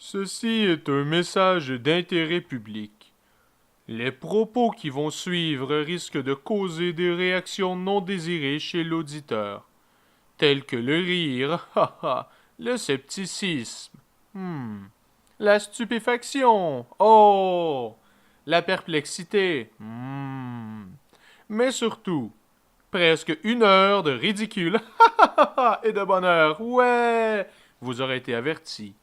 Ceci est un message d'intérêt public. Les propos qui vont suivre risquent de causer des réactions non désirées chez l'auditeur, telles que le rire, le scepticisme, la stupéfaction, la perplexité, mais surtout, presque 1 heure de ridicule, et de bonheur, ouais, vous aurez été avertis.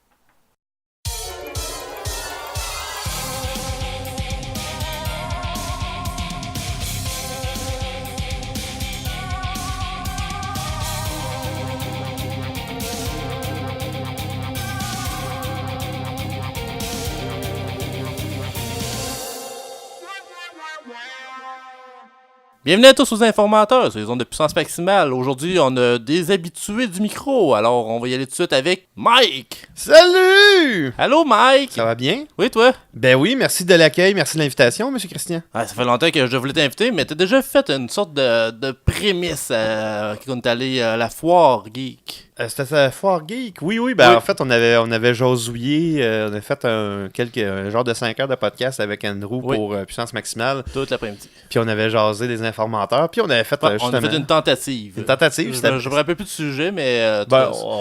Bienvenue à tous aux informateurs sur les ondes de puissance maximale. Aujourd'hui, on a des habitués du micro, alors on va y aller tout de suite avec Mike. Salut! Allô Mike! Ça va bien? Oui, toi? Ben oui, merci de l'accueil, merci de l'invitation, monsieur Christian. Ah, ça fait longtemps que je voulais t'inviter, mais t'as déjà fait une sorte de prémisse quand on est allé à la foire geek. C'était à Foire Geek? Oui, Oui. en fait, on avait jasouillé, on a fait un genre de 5 heures de podcast avec Andrew pour Puissance Maximale. Toute l'après-midi. Puis on avait jasé des informateurs, puis on avait fait On a fait une tentative. Une tentative, Je me rappelle plus du sujet, mais...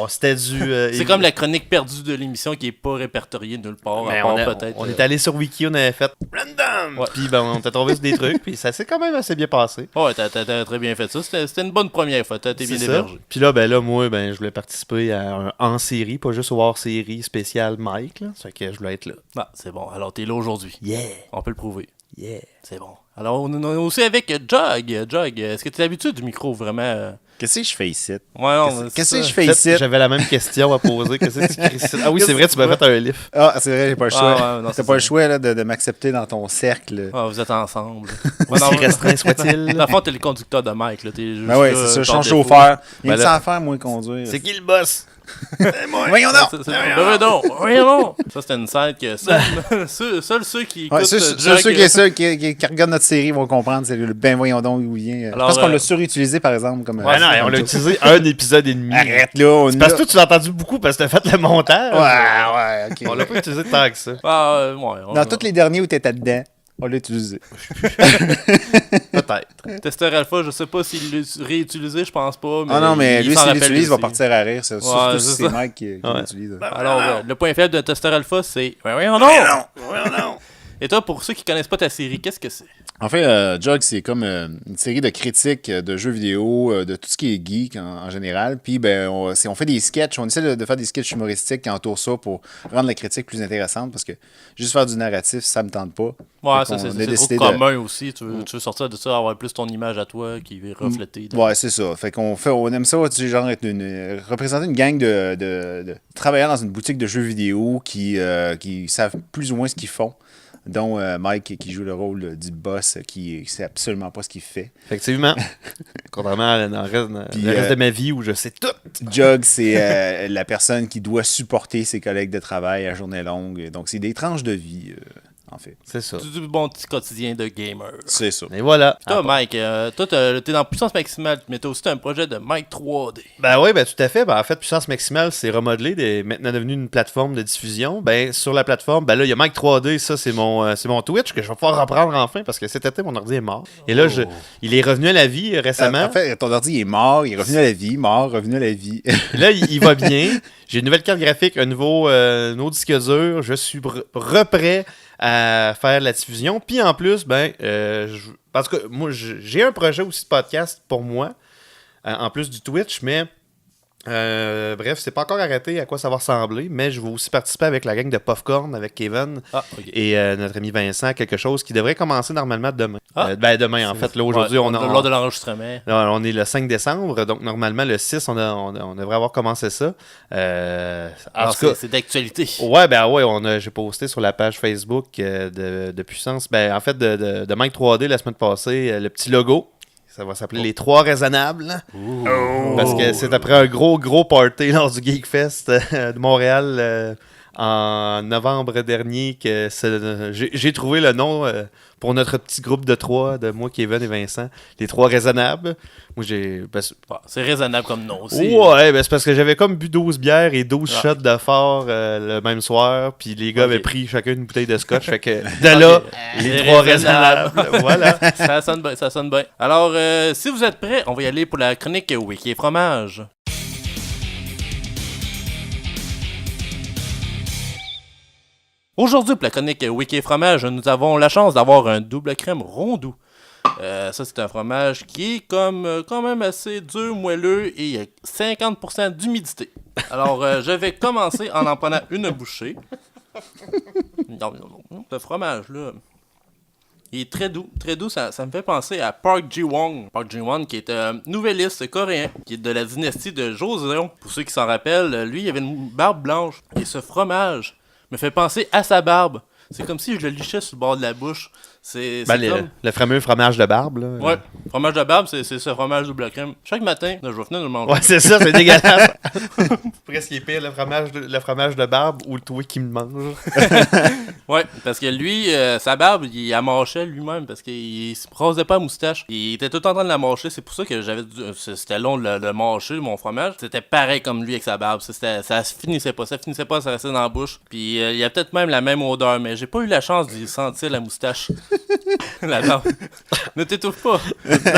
c'était du... c'est comme la chronique perdue de l'émission qui est pas répertoriée nulle part, mais à part peut-être... On est allé sur Wiki, on avait fait random! Puis on t'a trouvé sur des trucs, puis ça s'est quand même assez bien passé. Ouais, t'as très bien fait ça. C'était une bonne première fois, t'as été bien hébergé. Puis là, moi, je voulais participer à un en-série, pas juste au hors-série spécial Mike, là. Ça fait que je voulais être là. Ah, c'est bon. Alors, t'es là aujourd'hui. Yeah! On peut le prouver. Yeah! C'est bon. Alors, on est aussi avec Jog. Jog, est-ce que tu es habitué du micro, vraiment? Qu'est-ce que je fais ici? Ouais, non, Qu'est-ce que je fais ici? J'avais la même question à poser. Qu'est-ce que tu écris ici? Ah oui, c'est vrai, tu m'as fait un livre. Ah, c'est vrai, j'ai pas le choix. T'as pas le choix là, de m'accepter dans ton cercle. Ah, vous êtes ensemble. Aussi restreint soit-il. Dans le fond, t'es le conducteur de Mike. Là. T'es juste Ben ouais, là, c'est ça, je par change défaut. chauffeur. Il y a Ben une là- affaire, moi, conduire. C'est qui le boss? Voyons donc! Voyons donc! Ça, c'était une scène que seuls ceux qui écoutent Ouais, ceux Jog... qui regardent notre série vont comprendre. C'est le ben voyons donc où il vient. Je Alors, pense qu'on l'a surutilisé, par exemple. Comme, Ouais, non, on l'a utilisé un épisode et demi. Arrête là, Parce que toi, tu l'as entendu beaucoup parce que t'as fait le montage. Ouais, ok. On l'a pas utilisé tant que ça. Ah, ouais, Dans tous les derniers où t'étais dedans, on l'a utilisé. Peut-être. Tester Alpha, je sais pas s'il l'a réutilisé, je pense pas. Mais Ah non, mais lui, s'en s'il rappelle l'utilise, il va aussi. partir à rire. Surtout c'est si c'est ça. Mike qui l'utilise. Alors, le point faible de Tester Alpha, c'est... Voyons donc! Et toi, pour ceux qui connaissent pas ta série, qu'est-ce que c'est? En fait, Jog, c'est comme une série de critiques de jeux vidéo, de tout ce qui est geek en général. Puis, on fait des sketchs. On essaie de faire des sketchs humoristiques qui entourent ça pour rendre la critique plus intéressante. Parce que juste faire du narratif, ça me tente pas. Ouais, Fait ça, qu'on a c'est décidé trop commun aussi. Tu veux sortir de ça, avoir plus ton image à toi qui est reflétée. Ouais, c'est ça. Fait on aime ça, tu sais, genre, représenter une gang de travailleurs dans une boutique de jeux vidéo qui savent plus ou moins ce qu'ils font. Dont Mike qui joue le rôle du boss qui sait absolument pas ce qu'il fait. Effectivement. Contrairement à le reste de ma vie où je sais tout. Jug, c'est la personne qui doit supporter ses collègues de travail à journée longue. Donc, c'est des tranches de vie, en fait. C'est ça. Du bon petit quotidien de gamer. C'est ça. Et voilà. Toi, Mike, toi, t'es dans Puissance Maximale, mais t'as aussi un projet de Mike 3D. Ben oui, tout à fait. En fait, Puissance Maximale, c'est remodelé, maintenant devenu une plateforme de diffusion. Sur la plateforme, là, il y a Mike 3D, ça, c'est mon Twitch que je vais pouvoir reprendre enfin parce que cet été, mon ordi est mort. Et là, il est revenu à la vie récemment. En fait, ton ordi est mort, il est revenu à la vie, mort, revenu à la vie. Là, il va bien. J'ai une nouvelle carte graphique, un nouveau disque dur. Je suis reprêt à faire la diffusion. Puis en plus, parce que moi, j'ai un projet aussi de podcast pour moi, en plus du Twitch, mais bref, c'est pas encore arrêté à quoi ça va ressembler, mais je vais aussi participer avec la gang de Popcorn, avec Kevin et notre ami Vincent, quelque chose qui devrait commencer normalement demain. Demain, en fait. Là, aujourd'hui, lors de l'enregistrement. On est le 5 décembre, donc normalement, le 6, on devrait avoir commencé ça. En tout cas, c'est d'actualité. Ouais, j'ai posté sur la page Facebook de Puissance, en fait, de Mike 3D la semaine passée, le petit logo. Ça va s'appeler Les Trois Raisonnables. Parce que c'est après un gros party lors du Geekfest de Montréal en novembre dernier que j'ai trouvé le nom pour notre petit groupe de 3, de moi, Kevin et Vincent, les 3 raisonnables. Moi, C'est raisonnable comme nom aussi. Ouais, c'est parce que j'avais comme bu 12 bières et 12 shots de fort le même soir, puis les gars avaient pris chacun une bouteille de scotch, fait que de là, les 3 raisonnables. Voilà. Ça sonne bien. Alors, si vous êtes prêts, on va y aller pour la chronique Wiki et fromage. Aujourd'hui, pour la chronique Wiki et fromage, nous avons la chance d'avoir un double crème rondou. Ça, c'est un fromage qui est quand même assez dur, moelleux et il y a 50% d'humidité. Alors, je vais commencer en prenant une bouchée. Non. Ce fromage-là, il est très doux. Très doux, ça me fait penser à Park Ji-won. Park Ji-won, qui est un nouvelliste coréen, qui est de la dynastie de Joseon. Pour ceux qui s'en rappellent, lui, il avait une barbe blanche. Et ce fromage me fait penser à sa barbe. C'est comme si je le lichais sur le bord de la bouche. C'est comme... le fameux fromage de barbe. Là. Ouais, fromage de barbe, c'est ce fromage double crème. Chaque matin, là, je vais finir de le manger. Ouais, c'est ça, c'est dégueulasse. Presque pire, le fromage de barbe ou le toi qui me mange. Ouais, parce que lui, sa barbe, il la mâchait lui-même parce qu'il se rasait pas la moustache. Il était tout le temps en train de la mâcher. C'est pour ça que c'était long de le mâcher, mon fromage. C'était pareil comme lui avec sa barbe. Ça finissait pas, ça restait dans la bouche. Puis il y a peut-être même la même odeur, mais j'ai pas eu la chance d'y sentir la moustache. La barbe. Ne t'étouffe pas.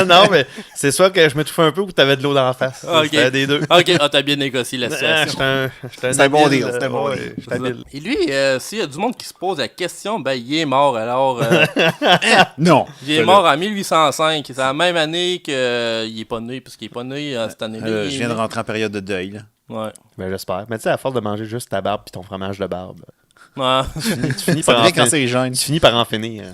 Non, mais c'est soit que je m'étouffais un peu ou t'avais de l'eau dans la face. Ah, ok. C'était des deux. Ok, t'as bien négocié la situation. J'étais un bon deal, habile, c'était un bon ouais, deal. j'étais habile. Et lui, s'il y a du monde qui se pose la question, ben il est mort. Alors, Non. il est mort en 1805. C'est la même année qu'il est pas né, parce qu'il est pas né cette année-là. Je viens de rentrer en période de deuil. Là. Ouais. Ben, j'espère. Mais tu sais, à force de manger juste ta barbe puis ton fromage de barbe, Ouais. tu finis Ça par devient cancérigène. Tu finis par en finir.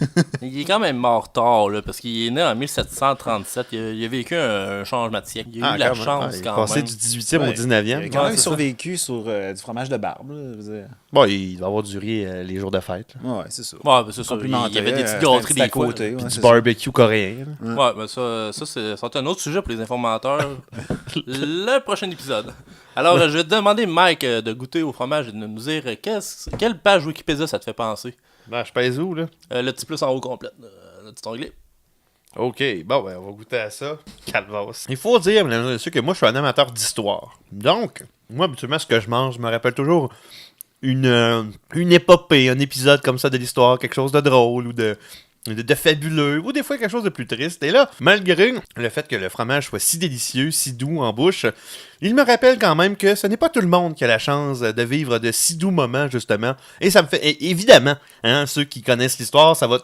Il est quand même mort tard, là, parce qu'il est né en 1737. Il a vécu un changement de siècle. Il a eu la chance il est quand passé même. du 18e au Ouais. 19e. Il a quand Ouais, même c'est survécu sur du fromage de barbe. Là, je veux dire. Bon, il doit avoir duré les jours de fête. Là. Ouais, c'est ça. Ouais, ben c'est ça. Complimenté, Il y avait des petites c'était un gâteries petit à des fois. côté. Ouais, Du c'est barbecue coréen. Là. Ouais, ben ça c'est un autre sujet pour les informateurs. Le prochain épisode. Alors, je vais te demander, Mike, de goûter au fromage et de nous dire quelle page Wikipédia ça te fait penser. Ben, je pèse où, là? Le petit plus en haut complète, le petit onglet. OK, bon, ben, on va goûter à ça. Calvas. Il faut dire, mesdames et messieurs, que moi, je suis un amateur d'histoire. Donc, moi, habituellement, ce que je mange, je me rappelle toujours une épopée, un épisode comme ça de l'histoire, quelque chose de drôle ou de fabuleux, ou des fois quelque chose de plus triste. Et là, malgré le fait que le fromage soit si délicieux, si doux en bouche, il me rappelle quand même que ce n'est pas tout le monde qui a la chance de vivre de si doux moments, justement. Et ça me fait, et évidemment, hein, ceux qui connaissent l'histoire, ça va...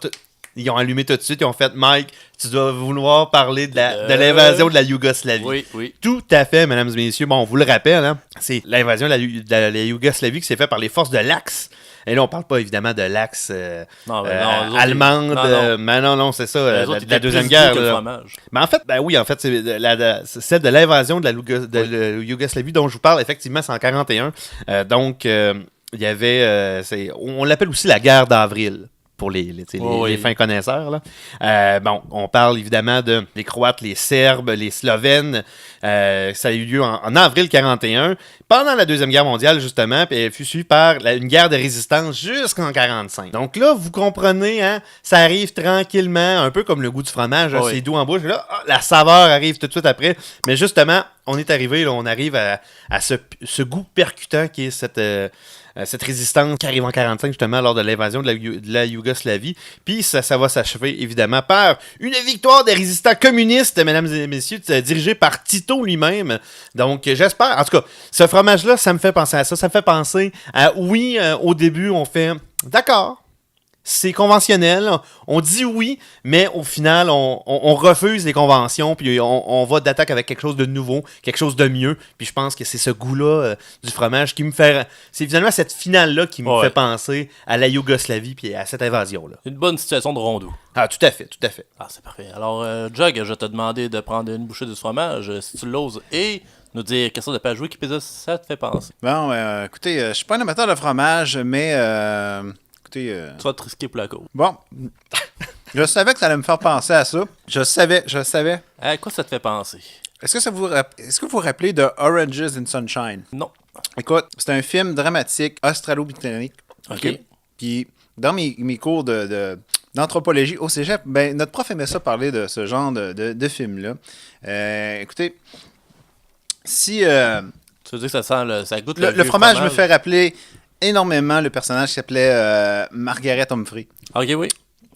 Ils ont allumé tout de suite, ils ont fait « Mike, tu dois vouloir parler de l'invasion de la Yougoslavie. » Oui. Tout à fait, mesdames et messieurs. Bon, on vous le rappelle, hein, c'est l'invasion de la Yougoslavie qui s'est faite par les forces de l'Axe. Et là, on parle pas évidemment de l'Axe allemande, mais non, c'est ça, la Deuxième Guerre. Mais en fait, c'est celle de l'invasion de la Yougoslavie dont je vous parle, effectivement, c'est en 1941. Donc, il y avait, on l'appelle aussi la guerre d'avril. Pour les fins connaisseurs. Là. Bon, on parle évidemment de les Croates, les Serbes, les Slovènes. Ça a eu lieu en avril 1941, pendant la Deuxième Guerre mondiale, justement, puis elle fut suivie par une guerre de résistance jusqu'en 1945. Donc là, vous comprenez, hein, ça arrive tranquillement, un peu comme le goût du fromage, c'est doux en bouche. Là, la saveur arrive tout de suite après. Mais justement, on est arrivé, là, on arrive à ce goût percutant qui est cette résistance qui arrive en 1945, justement, lors de l'invasion de la Yougoslavie. Puis ça va s'achever, évidemment, par une victoire des résistants communistes, mesdames et messieurs, dirigée par Tito lui-même. Donc, j'espère... En tout cas, ce fromage-là, ça me fait penser à ça. Ça me fait penser à... Oui, au début, on fait... D'accord. C'est conventionnel, on dit oui, mais au final, on refuse les conventions, puis on va d'attaque avec quelque chose de nouveau, quelque chose de mieux. Puis je pense que c'est ce goût-là du fromage qui me fait... C'est finalement cette finale-là qui me fait penser à la Yougoslavie puis à cette invasion-là. Une bonne situation de rondou. Ah, tout à fait. Ah, c'est parfait. Alors, Jug, je t'ai demandé de prendre une bouchée de fromage, si tu l'oses, et nous dire quelle sorte de page Wikipédia ça te fait penser. Bon, écoutez, je suis pas un amateur de fromage, mais... Tu vas te risquer pour la cause. Bon, je savais que ça allait me faire penser à ça. Je savais. À quoi ça te fait penser? Est-ce que vous vous rappelez de Oranges and Sunshine? Non. Écoute, c'est un film dramatique australo-britannique. OK. Puis, dans mes cours d'anthropologie au cégep, ben, notre prof aimait ça parler de ce genre de film-là. Écoutez, si... Tu veux dire que ça goûte le vieux fromage me fait rappeler énormément le personnage qui s'appelait Margaret Humphrey. OK, oui.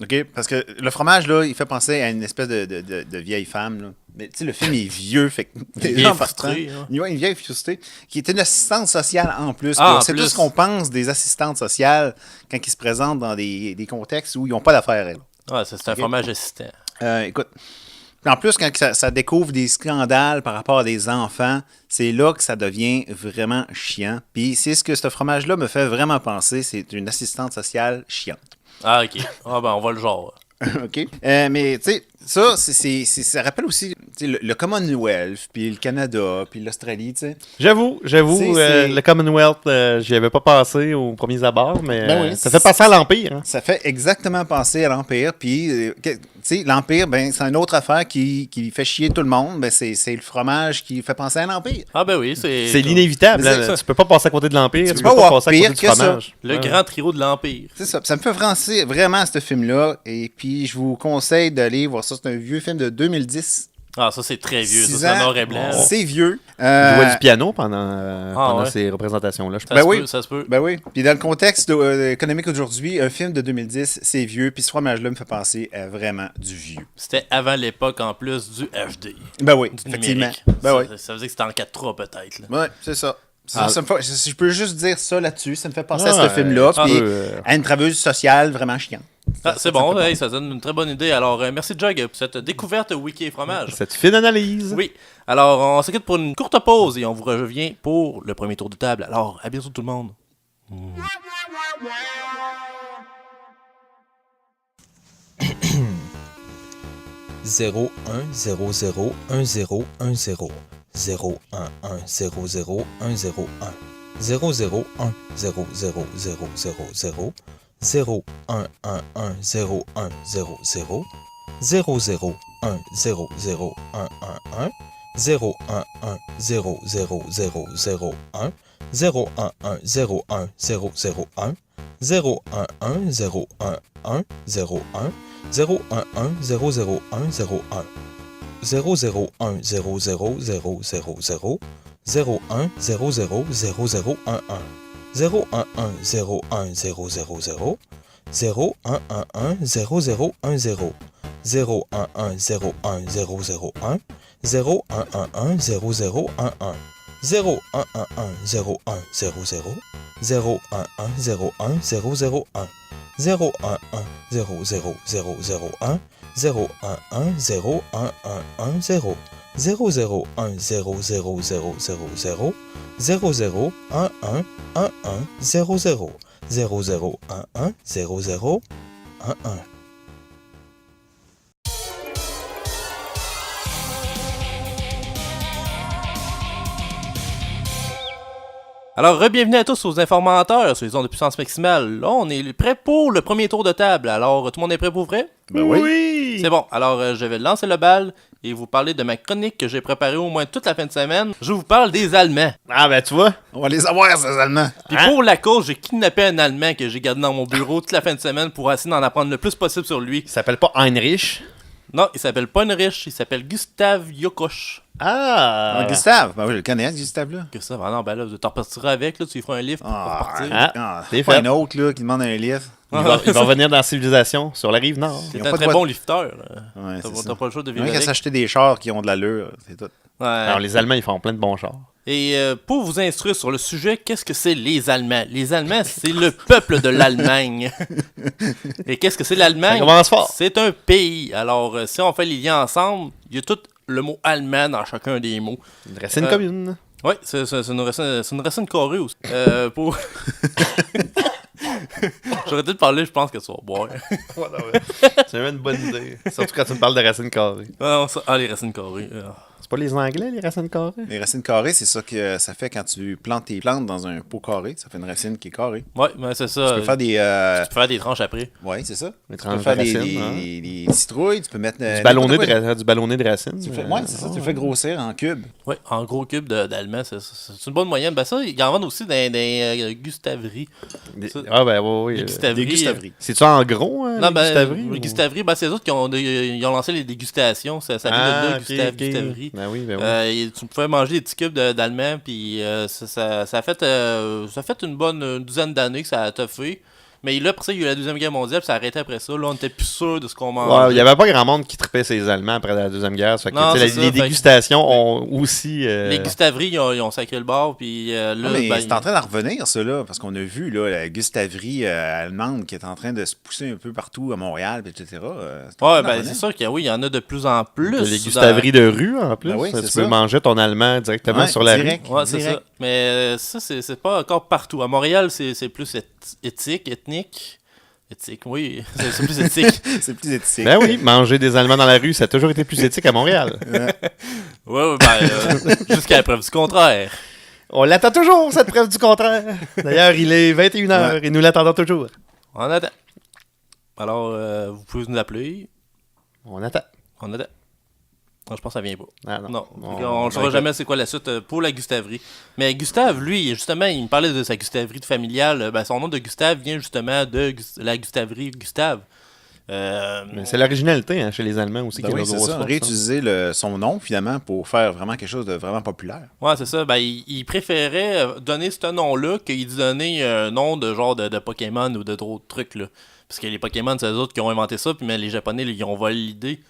OK? Parce que le fromage, là, il fait penser à une espèce de vieille femme. Là. Mais tu sais, le film est vieux. Fait que Il est frustré. il y a une vieille frustrée qui est une assistante sociale en plus. Ah, C'est en tout plus. ce qu'on pense des assistantes sociales quand ils se présentent dans des contextes où ils n'ont pas d'affaires, elles. Ouais, c'est un OK. fromage assistant. Écoute, en plus, quand ça découvre des scandales par rapport à des enfants, c'est là que ça devient vraiment chiant. Puis c'est ce que ce fromage-là me fait vraiment penser, c'est une assistante sociale chiante. Ah, OK. Ah, ben, on va le genre. OK? Mais, tu sais, ça rappelle aussi tu sais, le Commonwealth, puis le Canada, puis l'Australie, tu sais. J'avoue, C'est- le Commonwealth, j'y avais pas pensé aux premiers abords, mais Ben oui, ça fait passer à l'Empire. Hein. Ça fait exactement penser à l'Empire. Puis, tu sais, l'Empire, ben, c'est une autre affaire qui fait chier tout le monde. Ben, c'est le fromage qui fait penser à l'Empire. Ah, ben oui, c'est... C'est l'inévitable. Mais Hein. Tu peux pas passer à côté de l'Empire, tu peux peux pas pas avoir passer à côté pire du que ça. fromage. Le Ouais. grand trio de l'Empire. C'est ça. Ça me fait penser vraiment à ce film-là. Et puis, je vous conseille d'aller voir ça. C'est un vieux film de 2010. Ah, ça, c'est très vieux. 6 Ça, c'est ans. noir et blanc. C'est vieux. Il jouait du piano pendant ouais. ces représentations-là. Je Ça pense. se oui. peut, ça se peut. Ben oui. Puis dans le contexte économique aujourd'hui, un film de 2010, c'est vieux. Puis ce fromage-là me fait penser à vraiment du vieux. C'était avant l'époque, en plus, du HD. Ben oui, Du effectivement. numérique. Ben oui. Ça veut dire que c'était en 4.3, peut-être. Là. Ouais, c'est ça. Ah. Ça me fait, si je peux juste dire ça là-dessus, ça me fait penser à Ouais, ce film-là. ah, Puis euh, à une travailleuse sociale vraiment chiante. Ah, c'est Ça bon, me fait hey, ça donne une très bonne idée. Alors, merci, Jug, pour cette découverte Wiki et fromage. Cette fine analyse. Oui. Alors, on se quitte pour une courte pause et on vous revient pour le premier tour de table. Alors, à bientôt tout le monde. 0 1 0 0 1 0 1 0 0 1 1 0 0 1 0 1 0 0 1 0 0 0 0 0 0 1 1 1 0 1 0 0 0 0 1 0 0 1 1 1 0 1 1 0 0 0 0 1 0 1 1 0 1 0 0 1 0 1 1 0 1 1 0 1 0 1 1 0 0 1 0 1 0 0 1 0 0 0 0 0 0 1 0 0 0 0 1 1 0 1 1 0 1 0 0 0 0 1 1 1 0 0 1 0 0 1 1 0 1 0 0 1 0 1 1 1 0 0 1 1 0 1 1 1 0 1 0 0 0 1 1 0 1 0 0 1 0 1 1 0 0 0 0 1 0 1 1 0 1 1 1 0 0 0 1 0 0 0 0 0 0 0 1 1 1 1 0 0 0 0 1 1 0 0 1 1. Alors, bienvenue à tous aux informateurs sur les ondes de puissance maximale. Là, on est prêt pour le premier tour de table. Alors, tout le monde est prêt pour vrai? Ben oui. C'est bon. Alors, je vais lancer le bal et vous parler de ma chronique que j'ai préparée au moins toute la fin de semaine. Je vous parle des Allemands. Ah, ben tu vois. On va les avoir, ces Allemands. Puis pour la cause, j'ai kidnappé un Allemand que j'ai gardé dans mon bureau toute la fin de semaine pour essayer d'en apprendre le plus possible sur lui. Il s'appelle pas Heinrich. Non, il s'appelle pas Heinrich, il s'appelle Gustav Jokosch. Ah. Gustave. Ben oui, je le connais, ce Gustave-là. Gustave, ah non, ben là, tu repartiras avec, là, tu lui feras un livre pour repartir. c'est pas fait. un autre là, qui demande un livre. Il va revenir dans la civilisation sur la rive nord. C'est Ils ont un pas de très voie- bon lifteur. Ouais, T'as c'est ça. t'as pas le choix de Il y vivre en a qu'à avec. s'acheter des chars qui ont de l'allure, c'est tout. Ouais. Alors, les Allemands, ils font plein de bons chars. Et pour vous instruire sur le sujet, qu'est-ce que c'est les Allemands? Les Allemands, c'est le peuple de l'Allemagne. Et qu'est-ce que c'est l'Allemagne? Ça commence fort. C'est un pays. Alors, si on fait les liens ensemble, il y a tout le mot allemand dans chacun des mots. Une racine commune. Oui, c'est une racine carrée aussi. Pour... J'aurais dû te parler, je pense que tu vas boire. C'est vraiment une bonne idée. Surtout quand tu me parles de racine carrée. Non, les racines carrées. C'est pas les Anglais, les racines carrées? Les racines carrées, c'est ça que ça fait quand tu plantes tes plantes dans un pot carré. Ça fait une racine qui est carrée. Ouais, mais c'est ça. Tu peux faire des... Tu peux faire des tranches après. Oui, c'est ça. Les Tu peux faire racines, des citrouilles, tu peux mettre... Du ballonné de racines. Oui, c'est ça. Tu le fais grossir en cubes. Oui, en gros cube d'allemand, c'est une bonne moyenne. Ben ça, ils en vendent aussi dans des gustaveries. Ça- Ah ben oui, des oui. gustaveries. Des gustaveries. C'est-tu en gros, hein, Non, les ben, gustaveries, les ou- gustaveries, ben, c'est eux autres qui ils ont lancé les dégustations. Ça vient de là, Ah, ok, ok. gustaverie. Ben oui, ben oui. Et tu pouvais manger des petits cubes d'allemand, puis ça a fait une bonne douzaine d'années que ça a toffé. Mais là, après ça, il y a eu la Deuxième Guerre mondiale, puis ça a arrêté après ça. Là, on était plus sûr de ce qu'on mangeait. Ouais, il n'y avait pas grand monde qui tripait ces Allemands après la Deuxième Guerre. Ça fait que, Non, tu sais, c'est ça, les fait que- dégustations ont aussi... Les gustaveries, ils ont sacré le bord, puis là, Non, mais ben, c'est en train d'en revenir, ça, là, parce qu'on a vu là, la gustaverie allemande qui est en train de se pousser un peu partout à Montréal, puis etc. C'est en train ouais, d'en ben, revenir. c'est sûr qu'il y en a de plus en plus. les gustaveries de rue, en plus. Ben oui, tu c'est peux ça. manger ton allemand directement Ouais, sur la direct. rue. Ouais, c'est Direct. ça. Mais ça, c'est pas encore partout. À Montréal, c'est plus éthique, ethnique. Éthique, oui. C'est plus éthique. C'est plus éthique. Ben oui, manger des Allemands dans la rue, ça a toujours été plus éthique à Montréal. Ouais, jusqu'à la preuve du contraire. On l'attend toujours, cette preuve du contraire. D'ailleurs, il est 21h et nous l'attendons toujours. On attend. Alors, vous pouvez nous appeler. On attend. On attend. Non, je pense que ça vient pas. Ah, non. Non, on ne saura jamais c'est quoi la suite pour la gustaverie. Mais Gustave, lui, justement, il me parlait de sa gustaverie de familiale. Ben, son nom de Gustave vient justement de la gustaverie Gustave. Mais c'est l'originalité hein, chez les Allemands aussi Ben qui est oui, la c'est grosse ça. force, hein. Réutiliser son nom, finalement, pour faire vraiment quelque chose de vraiment populaire. Ouais, c'est ça. Ben, il préférait donner ce nom-là qu'il donner un nom de genre de Pokémon ou de d'autres trucs, là. Parce que les Pokémon, c'est eux autres qui ont inventé ça, puis mais les Japonais, ils ont volé l'idée.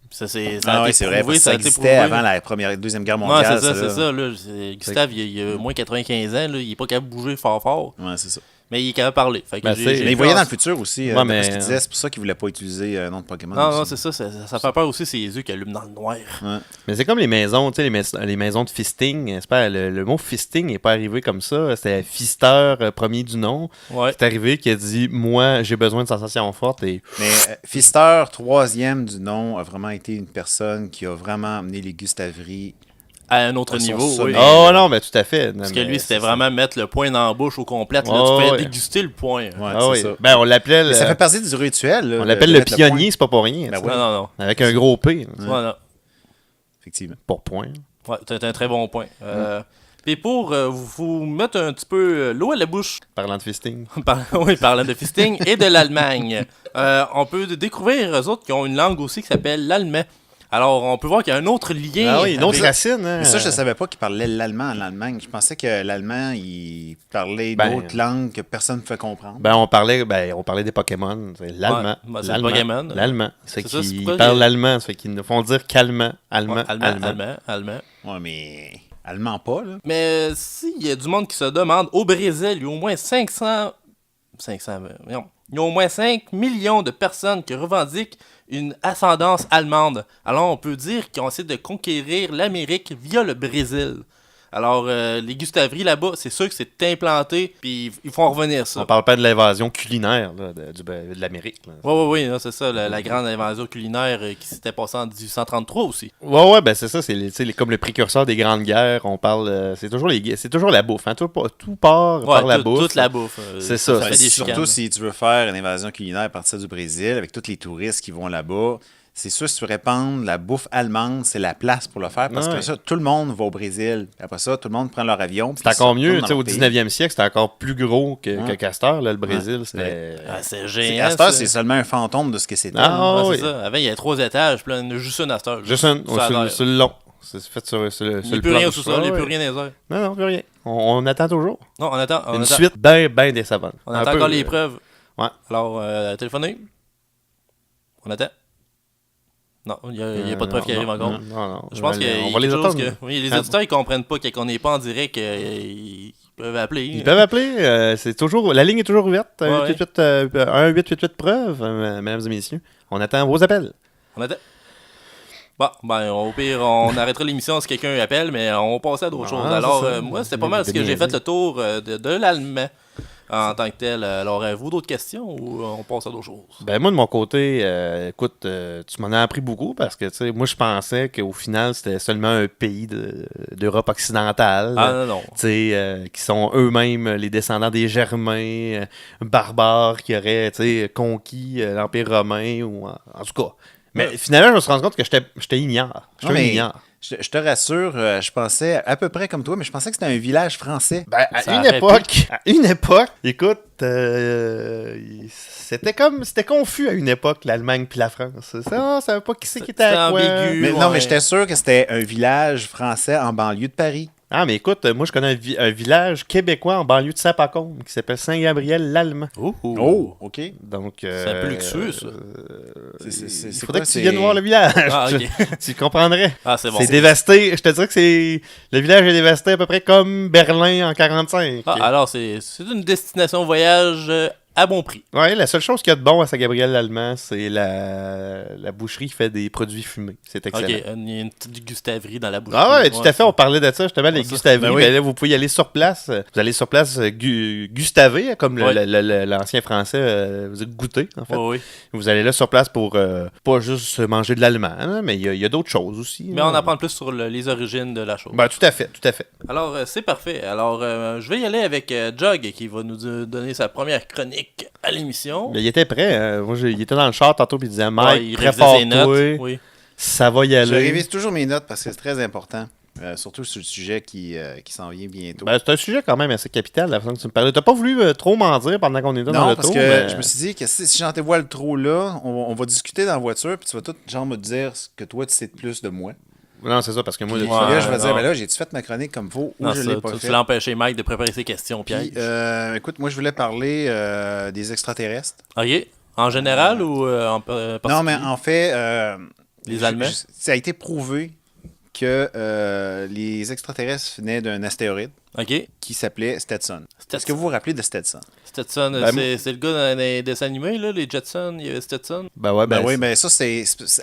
Puis ça, ça a oui, été c'est vrai, prouvé, parce que ça a été existait prouvé. avant la Deuxième Guerre Ouais, mondiale. c'est ça, là. c'est ça. Là. Gustave, il a moins 95 ans, là, il est pas capable de bouger fort, Ouais, c'est ça. mais il est capable de parler. Fait que Ben, c'est- Mais il voyait dans le futur aussi. Ouais, D'après mais- ce qu'il disait, c'est pour ça qu'il voulait pas utiliser un nom de Pokémon. Non, aussi. non, c'est ça, ça fait peur aussi, ses yeux qui allument dans le noir. Mais c'est comme les maisons, tu sais, les maisons de fisting. C'est pas, le mot fisting n'est pas arrivé comme ça. C'était fisteur premier du nom. Ouais. C'est arrivé qui a dit moi j'ai besoin de sensations fortes et Mais Pfister, troisième du nom, a vraiment été une personne qui a vraiment amené les gustaveries. À un autre Son niveau, sommet. oui. oh non mais tout à fait. Non, Parce que mais lui, c'était c'est ça. vraiment mettre le poing dans la bouche au complet. Là, Oh, tu pouvais ouais. déguster le poing. Ouais, Ah c'est oui. ça. Ben on l'appelait Mais ça fait partie du rituel. là, on de- l'appelle de le mettre pionnier, c'est pas pour rien. Ben ça. ouais. Non, non, Avec un gros P non. Ouais, non. Effectivement. pour point. Ouais, t'as un très bon point. Puis pour vous mettre un petit peu l'eau à la bouche, Parlant de fisting. oui, parlant de fisting et de l'Allemagne, on peut découvrir eux autres qui ont une langue aussi qui s'appelle l'allemand. Alors, on peut voir qu'il y a un autre lien. Ah oui, une autre avec- racine. Hein. Mais ça, je ne savais pas qu'il parlait l'allemand en Allemagne. Je pensais que l'allemand, il parlait Ben, d'autres langues que personne ne fait comprendre. On parlait des Pokémon, c'est l'allemand. Ouais, c'est le Pokémon. L'allemand. C'est C'est ça, c'est qu'ils pourquoi parlent que- l'allemand, ça fait qu'ils nous font dire qu'allemand, allemand, Ouais, allemand. allemand. Ouais, mais allemand pas, là. Mais s'il y a du monde qui se demande, au Brésil, il y a au moins 500 non. Il y a au moins 5 millions de personnes qui revendiquent une ascendance allemande. Alors, on peut dire qu'ils ont essayé de conquérir l'Amérique via le Brésil. Alors, les gustaveries là-bas, c'est sûr que c'est implanté, puis ils font revenir ça. On parle pas de l'invasion culinaire là, de l'Amérique. là. Oui, c'est ça, la grande invasion culinaire qui s'était passée en 1833 aussi. Ouais, ben c'est ça, c'est comme le précurseur des grandes guerres. On parle, c'est toujours la bouffe. Hein, tout part par la bouffe. Toute la bouffe. C'est ça, fait des Surtout chicanes. si tu veux faire une invasion culinaire à partir du Brésil, avec tous les touristes qui vont là-bas, c'est sûr, si tu veux répandre la bouffe allemande, c'est la place pour le faire, parce Ouais. que ça, tout le monde va au Brésil. Après ça, tout le monde prend leur avion. C'est encore mieux, tu sais, au 19e siècle, c'était encore plus gros que Castor, là, le Brésil. C'était... Ah, c'est C'est géant. Astor, ça. c'est seulement un fantôme de ce que c'était. Ah, Ouais, oui. c'est ça. Avant, il y avait 3 étages, puis là, il y en a juste un Astor. Juste un, Ça a l'air. sur le long. C'est fait sur le Il n'y a le plus plan. rien au sous-sol, il n'y a Ouais. plus rien dans les airs. Non, plus rien. On attend toujours. Non, on attend. Une suite bien décevante. On Un attend peu, encore les preuves. ouais. Alors, téléphonez. On attend. Non, il n'y a pas de preuves qui arrivent encore. Non. Je pense On qu'il y a va les quelque chose attendre. que... Oui, les auditeurs, ils comprennent pas qu'on n'est pas en direct, ils peuvent appeler. Ils peuvent appeler. C'est toujours, la ligne est toujours ouverte. Ouais, 1-888 preuves, mesdames et messieurs. On attend vos appels. On attend. Bon, ben, au pire, on arrêtera l'émission si quelqu'un appelle, mais on va passer à d'autres choses. c'est Alors, ça. moi, c'était pas mal ce que j'ai fait le tour de l'allemand. en tant que tel. Alors, avez-vous d'autres questions ou on passe à d'autres choses? Ben moi, de mon côté, écoute, tu m'en as appris beaucoup parce que, tu sais, moi, je pensais qu'au final, c'était seulement un pays d'Europe occidentale. Ah non, non. Tu sais, qui sont eux-mêmes les descendants des Germains, barbares qui auraient, tu sais, conquis l'Empire romain ou en tout cas. Mais finalement, je me suis rendu compte que j'étais ignare. Non, mais je te rassure, je pensais à peu près comme toi, mais je pensais que c'était un village français. Ben, Ça aurait à une époque, écoute, c'était confus à une époque, l'Allemagne puis la France. Ça, on savait pas qui c'est qui était à quoi. ambigu. Mais non, ouais. mais j'étais sûr que c'était un village français en banlieue de Paris. Ah, mais écoute, moi, je connais un village québécois en banlieue de Sapacôme qui s'appelle Saint-Gabriel-l'Allemand. Oh. OK. Donc, C'est un peu luxueux, ça. Il faudrait que tu viennes voir le village. Ah, ok. Tu comprendrais. Ah, c'est bon. C'est dévasté. Je te dirais que le village est dévasté à peu près comme Berlin en 45. Ah, alors, c'est une destination voyage à bon prix. Ouais, la seule chose qu'il y a de bon à Saint-Gabriel-l'Allemand, c'est la boucherie qui fait des produits fumés. C'est excellent. Ok, il y a une petite gustaverie dans la bouche. Ah ouais, tout à fait, on parlait de ça justement, les ça, gustaveries. ben oui. Ben là, vous pouvez y aller sur place. Vous allez sur place gustaver, comme Ouais. l'ancien français vous dites goûter, en fait. Oui. Vous allez là sur place pour pas juste manger de l'allemand, hein, mais il y a d'autres choses aussi. Mais on apprend plus sur les origines de la chose. Ben, tout à fait, tout à fait. Alors, c'est parfait. Alors, je vais y aller avec Jog qui va nous donner sa première chronique à l'émission. Mais il était prêt. Hein. Moi, il était dans le char tantôt, puis il disait Ouais, Mike, il révisait ses notes. prépare-toi, Oui. ça va y Je aller. révise toujours mes notes parce que c'est très important. Surtout sur le sujet qui s'en vient bientôt. Ben, c'est un sujet quand même assez capital, la façon que tu me parlais. T'as pas voulu trop m'en dire pendant qu'on était dans Non, le parce tour. que mais... je me suis dit que si j'en dévoile trop là, on va discuter dans la voiture, puis tu vas tout genre me dire ce que toi tu sais de plus de moi. Non, c'est ça, parce que moi, Puis de- là, je vais non. dire, ben là, j'ai-tu fait ma chronique comme faut ou Non, je ça, l'ai pas tu fait? l'as empêché Mike de préparer ses questions, Pierre. Puis, écoute, moi, je voulais parler des extraterrestres. Ok. En général ou en particulier? Non, mais en fait, Les Allemands? ça a été prouvé que les extraterrestres venaient d'un astéroïde Ok. qui s'appelait Stetson. Est-ce que vous vous rappelez de Stetson? Stetson, Ben, c'est le gars dans les dessins animés, là, les Jetsons, il y avait Stetson. Ben ouais, Ben oui, mais ça,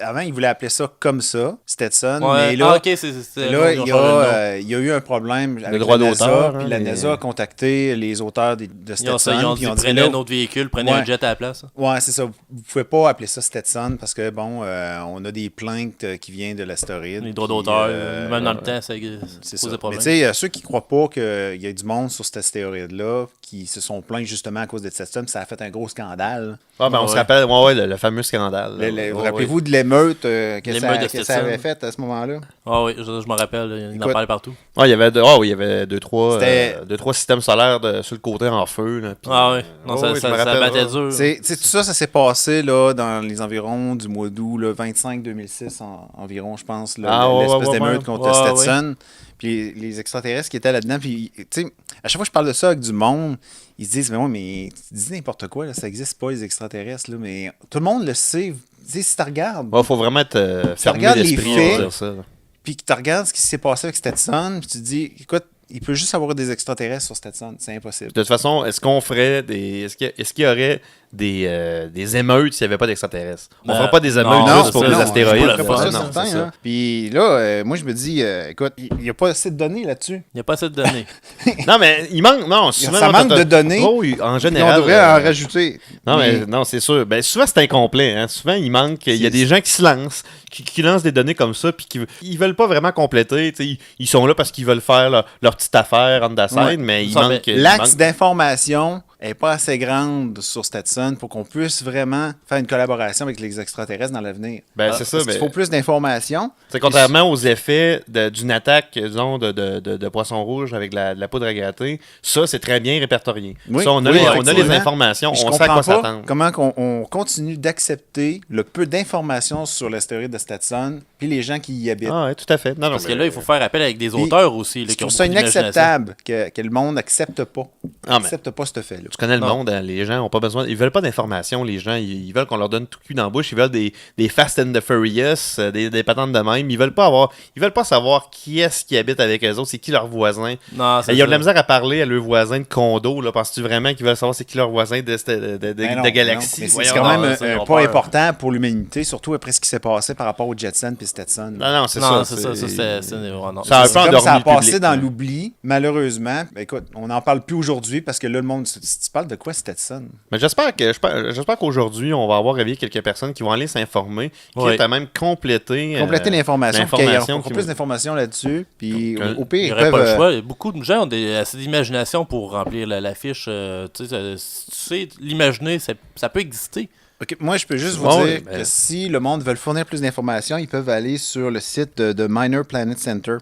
avant, ils voulaient appeler ça comme ça, Stetson, Ouais. mais là... Ok, c'est Là, ils ont il y, changé le nom. il y a eu un problème avec droit la NASA, d'auteur, hein, puis la mais- NASA a contacté les auteurs de Ils ont, Stetson, puis dit ils ont dit, prenez là, un autre véhicule, prenez Ouais. un jet à la place. ouais, c'est ça, vous pouvez pas appeler ça Stetson parce que, bon, on a des plaintes qui viennent de l'astéroïde. Les droits puis, d'auteur, même dans le ouais, temps, ça c'est posait ça. problème. Mais tu sais, ceux qui croient pas qu'il y a du monde sur cet astéroïde-là, qui se sont plaints justement à cause de Stetson, puis ça a fait un gros scandale. Ah, ben, on Ouais. se rappelle, ouais, le fameux scandale. là. Vous Ouais, rappelez-vous de l'émeute L'émeute de que ça Stetson. avait fait à ce moment-là? Ah oui, je me rappelle, il en Écoute, parlait partout. ouais, il y avait il y avait deux, trois systèmes solaires sur le côté en feu. Là, puis, Ah oui, non, ouais, ça, je me ça rappelle, battait ouais. dur. Tu sais, tout ça, ça s'est passé là, dans les environs du mois d'août, là, 25-2006 environ, je pense, là, Ah, ouais, l'espèce ouais, d'émeute ouais. contre Ouais, Stetson. Puis les extraterrestres qui étaient là-dedans, puis tu sais, à chaque fois que je parle de ça avec du monde, ils se disent, mais ouais, mais tu dis n'importe quoi, là, ça n'existe pas, les extraterrestres, là, mais tout le monde le sait. Tu sais, si tu regardes, Ouais, faut vraiment être fermé regardes les d'esprit faits. pour dire ça. là. puis que tu regardes ce qui s'est passé avec Stetson, puis tu te dis, écoute, il peut juste avoir des extraterrestres sur Stetson, c'est impossible. De toute façon, est-ce qu'on ferait des. Est-ce qu'il y aurait des émeutes s'il n'y avait pas d'extraterrestres? On Ben, ferait pas des émeutes non, juste c'est pour ça, les non, astéroïdes. je ferais pas pas ça, non, certain, c'est ça. hein. Puis là, moi, je me dis, écoute, il n'y a pas assez de données là-dessus. Il n'y a pas assez de données. Non, mais il manque. Non, souvent, Ça manque de données. Oh, oui, en Puis général. on devrait en rajouter. Non, mais non, c'est sûr. Ben, souvent, c'est incomplet. Hein. Souvent, il manque. Il y a des gens qui se lancent, qui lancent des données comme ça, puis ils veulent pas vraiment compléter. Tu sais, ils sont là parce qu'ils veulent faire leur petite affaire en la scène, Ouais. mais il Ça, manque. mais il L'axe manque- d'information n'est pas assez grande sur Stetson pour qu'on puisse vraiment faire une collaboration avec les extraterrestres dans l'avenir. Ben, c'est ça. Parce Mais, qu'il faut plus d'informations. c'est contrairement aux effets d'une attaque, disons, de poisson rouge avec de la poudre à gratter, ça, c'est très bien répertorié. Oui, Ça, on a oui, les effectivement. informations, Je on sait à quoi comprends pas s'attendre. comment on continue d'accepter le peu d'informations sur l'astéroïde de Stetson, puis les gens qui y habitent. Ah, ouais, tout à fait. Non, Parce non, que mais- là, il faut faire appel avec des Puis, auteurs aussi. Là, Je qui ont trouve ça beaucoup d'imagination. inacceptable que le monde n'accepte pas. Ah, mais- Accepte pas ce fait-là. Tu connais le Non. monde, hein, les gens ont pas besoin, ils veulent pas d'informations, les gens, ils veulent qu'on leur donne tout cul dans la bouche, ils veulent des Fast and the Furious, des patentes de même, ils veulent pas savoir qui est-ce qui habite avec eux autres, c'est qui leur voisin. Non, c'est Ils ont de la ça. misère à parler à leurs voisins de condo, là, penses-tu vraiment qu'ils veulent savoir c'est qui leur voisin Ben non, de galaxie? non, mais Voyons c'est quand donc. même ça, ils ont pas peur. important pour l'humanité, surtout après ce qui s'est passé par rapport au Jetson et Stetson. Non, c'est Non, ça. c'est ça, c'est non. Ça a un peu C'est comme endormi ça a le passé public, dans là. l'oubli, malheureusement. Ben, écoute, on n'en parle plus aujourd'hui parce que là, le monde. Si tu parles de quoi, Stetson? Mais j'espère qu'aujourd'hui, on va avoir réveillé quelques personnes qui vont aller s'informer, qui Ouais. vont à même compléter L'information, pour qu'il y ait l'information encore qui- plus d'informations là-dessus. Puis Donc, au pire, Il n'y ils aurait peuvent. pas le choix. Beaucoup de gens ont assez d'imagination pour remplir la fiche. Tu sais, l'imaginer, ça peut exister. Ok, moi, je peux juste vous Ouais, dire ben- que si le monde veut fournir plus d'informations, ils peuvent aller sur le site de Minor Planet Center.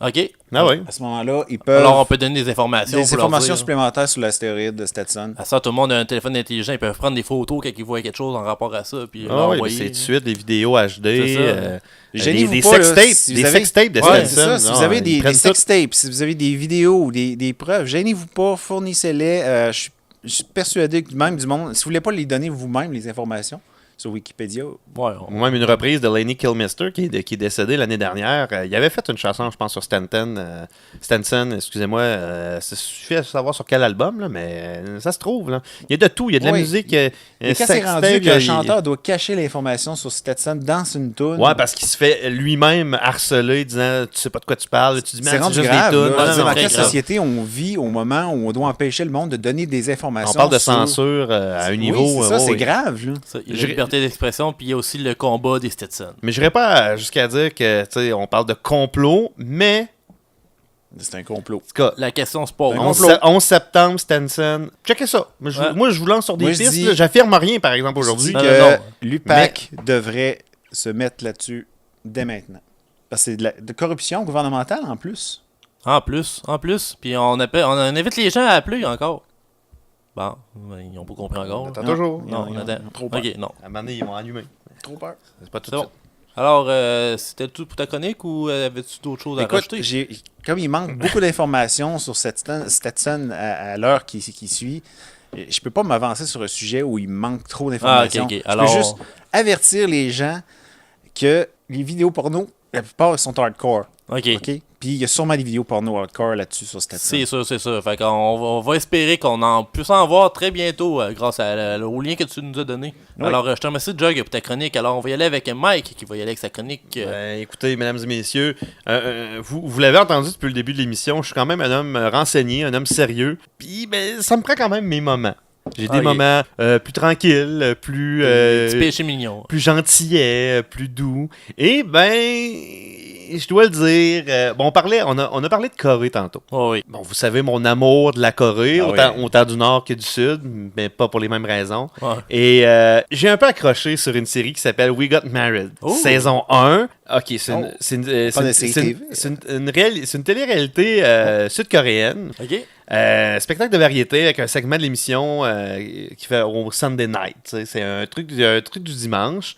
OK? Ah oui. À ce moment-là, ils peuvent. Alors, on peut donner des informations. des pour leur informations dire. supplémentaires sur l'astéroïde de Stetson. À ça, tout le monde a un téléphone intelligent. Ils peuvent prendre des photos quand ils voient quelque chose en rapport à ça. Puis Ah oui, mais l'envoyer. c'est tout de suite des vidéos HD, C'est ça. Gênez-vous des pas, là, sextapes, si vous des avez- sextapes de Ouais, c'est Stetson. ça. Si Non, vous avez ils des prennent tout. sextapes, si vous avez des vidéos ou des preuves, gênez-vous pas, fournissez-les. Je suis persuadé que même du monde, si vous voulez pas les donner vous-même, les informations, sur Wikipédia, Ouais, Ou même une reprise de Lenny Kilmister qui est décédé l'année dernière. Il avait fait une chanson, je pense, sur Stanton, excusez-moi. Ça suffit à savoir sur quel album, là, mais ça se trouve. Là. Il y a de tout. Il y a de la Oui. musique. et quand c'est sextape, rendu que le il- chanteur doit cacher l'information sur Stetson dans une toune, Ouais, parce qu'il se fait lui-même harceler, disant tu sais pas de quoi tu parles. Tu dis, c'est man, rendu juste grave. des tunes. là. Non, Je veux non, dire, dans très quelle grave. société on vit au moment où on doit empêcher le monde de donner des informations? On parle de sur- censure à un Oui, niveau. c'est ça, ouais, c'est ouais. grave. Là. Ça, il y a Je- la liberté d'expression, puis il y a aussi le combat des Stetson. Mais je n'irai pas jusqu'à dire que, tu sais, on parle de complot, mais, C'est un complot. en tout cas, La question se pose. Un 11, complot. 11 septembre, Stanson. Checkez ça. Ouais. Moi, je vous lance sur des Moi, je pistes. dis- là. J'affirme rien, par exemple, Je aujourd'hui. dis Non, que non, non. l'UPAC devrait se mettre là-dessus dès maintenant. Parce que c'est de corruption gouvernementale en plus. En plus. Puis on invite les gens à appeler encore. Bon, ils n'ont pas compris encore. Attends toujours. Non, Ils on ont attend. trop peur. Ok, non. À un moment donné, ils vont allumer. Trop peur. C'est pas tout C'est de bon. suite. Alors, c'était tout pour ta chronique ou avais-tu d'autres choses à Écoute, rajouter? comme il manque beaucoup d'informations sur Stetson à l'heure qui suit, je peux pas m'avancer sur un sujet où il manque trop d'informations. Ah, ok. Je Alors- peux juste avertir les gens que les vidéos porno, la plupart sont hardcore. OK. OK? Puis il y a sûrement des vidéos porno hardcore là-dessus sur Stetson. C'est ça. Fait qu'on on va espérer qu'on en puisse en voir très bientôt grâce au lien que tu nous as donné. Oui. Alors, je te remercie, Jug, pour ta chronique. Alors, on va y aller avec Mike qui va y aller avec sa chronique. Ben, écoutez, mesdames et messieurs, vous l'avez entendu depuis le début de l'émission, je suis quand même un homme renseigné, un homme sérieux. Puis, ben, ça me prend quand même mes moments. J'ai des Ok. moments plus tranquilles, plus... Petit péché mignon. plus gentillets, plus doux. Et ben, je dois le dire, bon, on a parlé de Corée tantôt. Oh, oui. Bon, vous savez mon amour de la Corée, Ah autant du Nord que du Sud, mais pas pour les mêmes raisons. Ouais. Et j'ai un peu accroché sur une série qui s'appelle We Got Married, Oh. saison 1. Ok, c'est une, Oh. c'est une, Pas de c'est série une- TV. c'est une télé-réalité sud-coréenne. OK? Spectacle de variété avec un segment de l'émission qui fait au Sunday Night. Tu sais, c'est un truc du dimanche.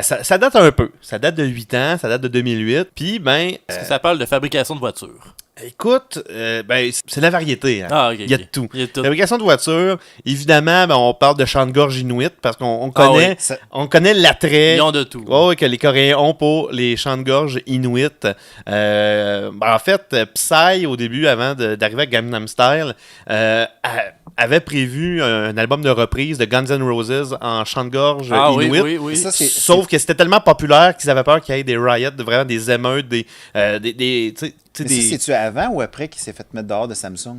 Ça date un peu. Ça date de 8 ans, ça date de 2008. Puis, ben, Est-ce que ça parle de fabrication de voitures? écoute, ben, c'est la variété. Hein. Ah, OK. Il y a de tout. Il y a de tout. Fabrication de voitures, évidemment, ben, on parle de chant de gorge inuit parce qu'on Ah oui, connaît, ça- on connaît l'attrait. Ils ont de tout. Oh, oui, que les Coréens ont pour les chants de gorge inuits. En fait, Psy, au début, avant d'arriver à Gangnam Style, avait prévu un album de reprise de Guns N' Roses en chant de gorge Ah oui, inuit. oui, oui. Ça, c'est- Sauf que c'était tellement populaire qu'ils avaient peur qu'il y ait des riots, vraiment des émeutes, tu sais, Mais ça, c'est-tu avant ou après qu'il s'est fait mettre dehors de Samsung?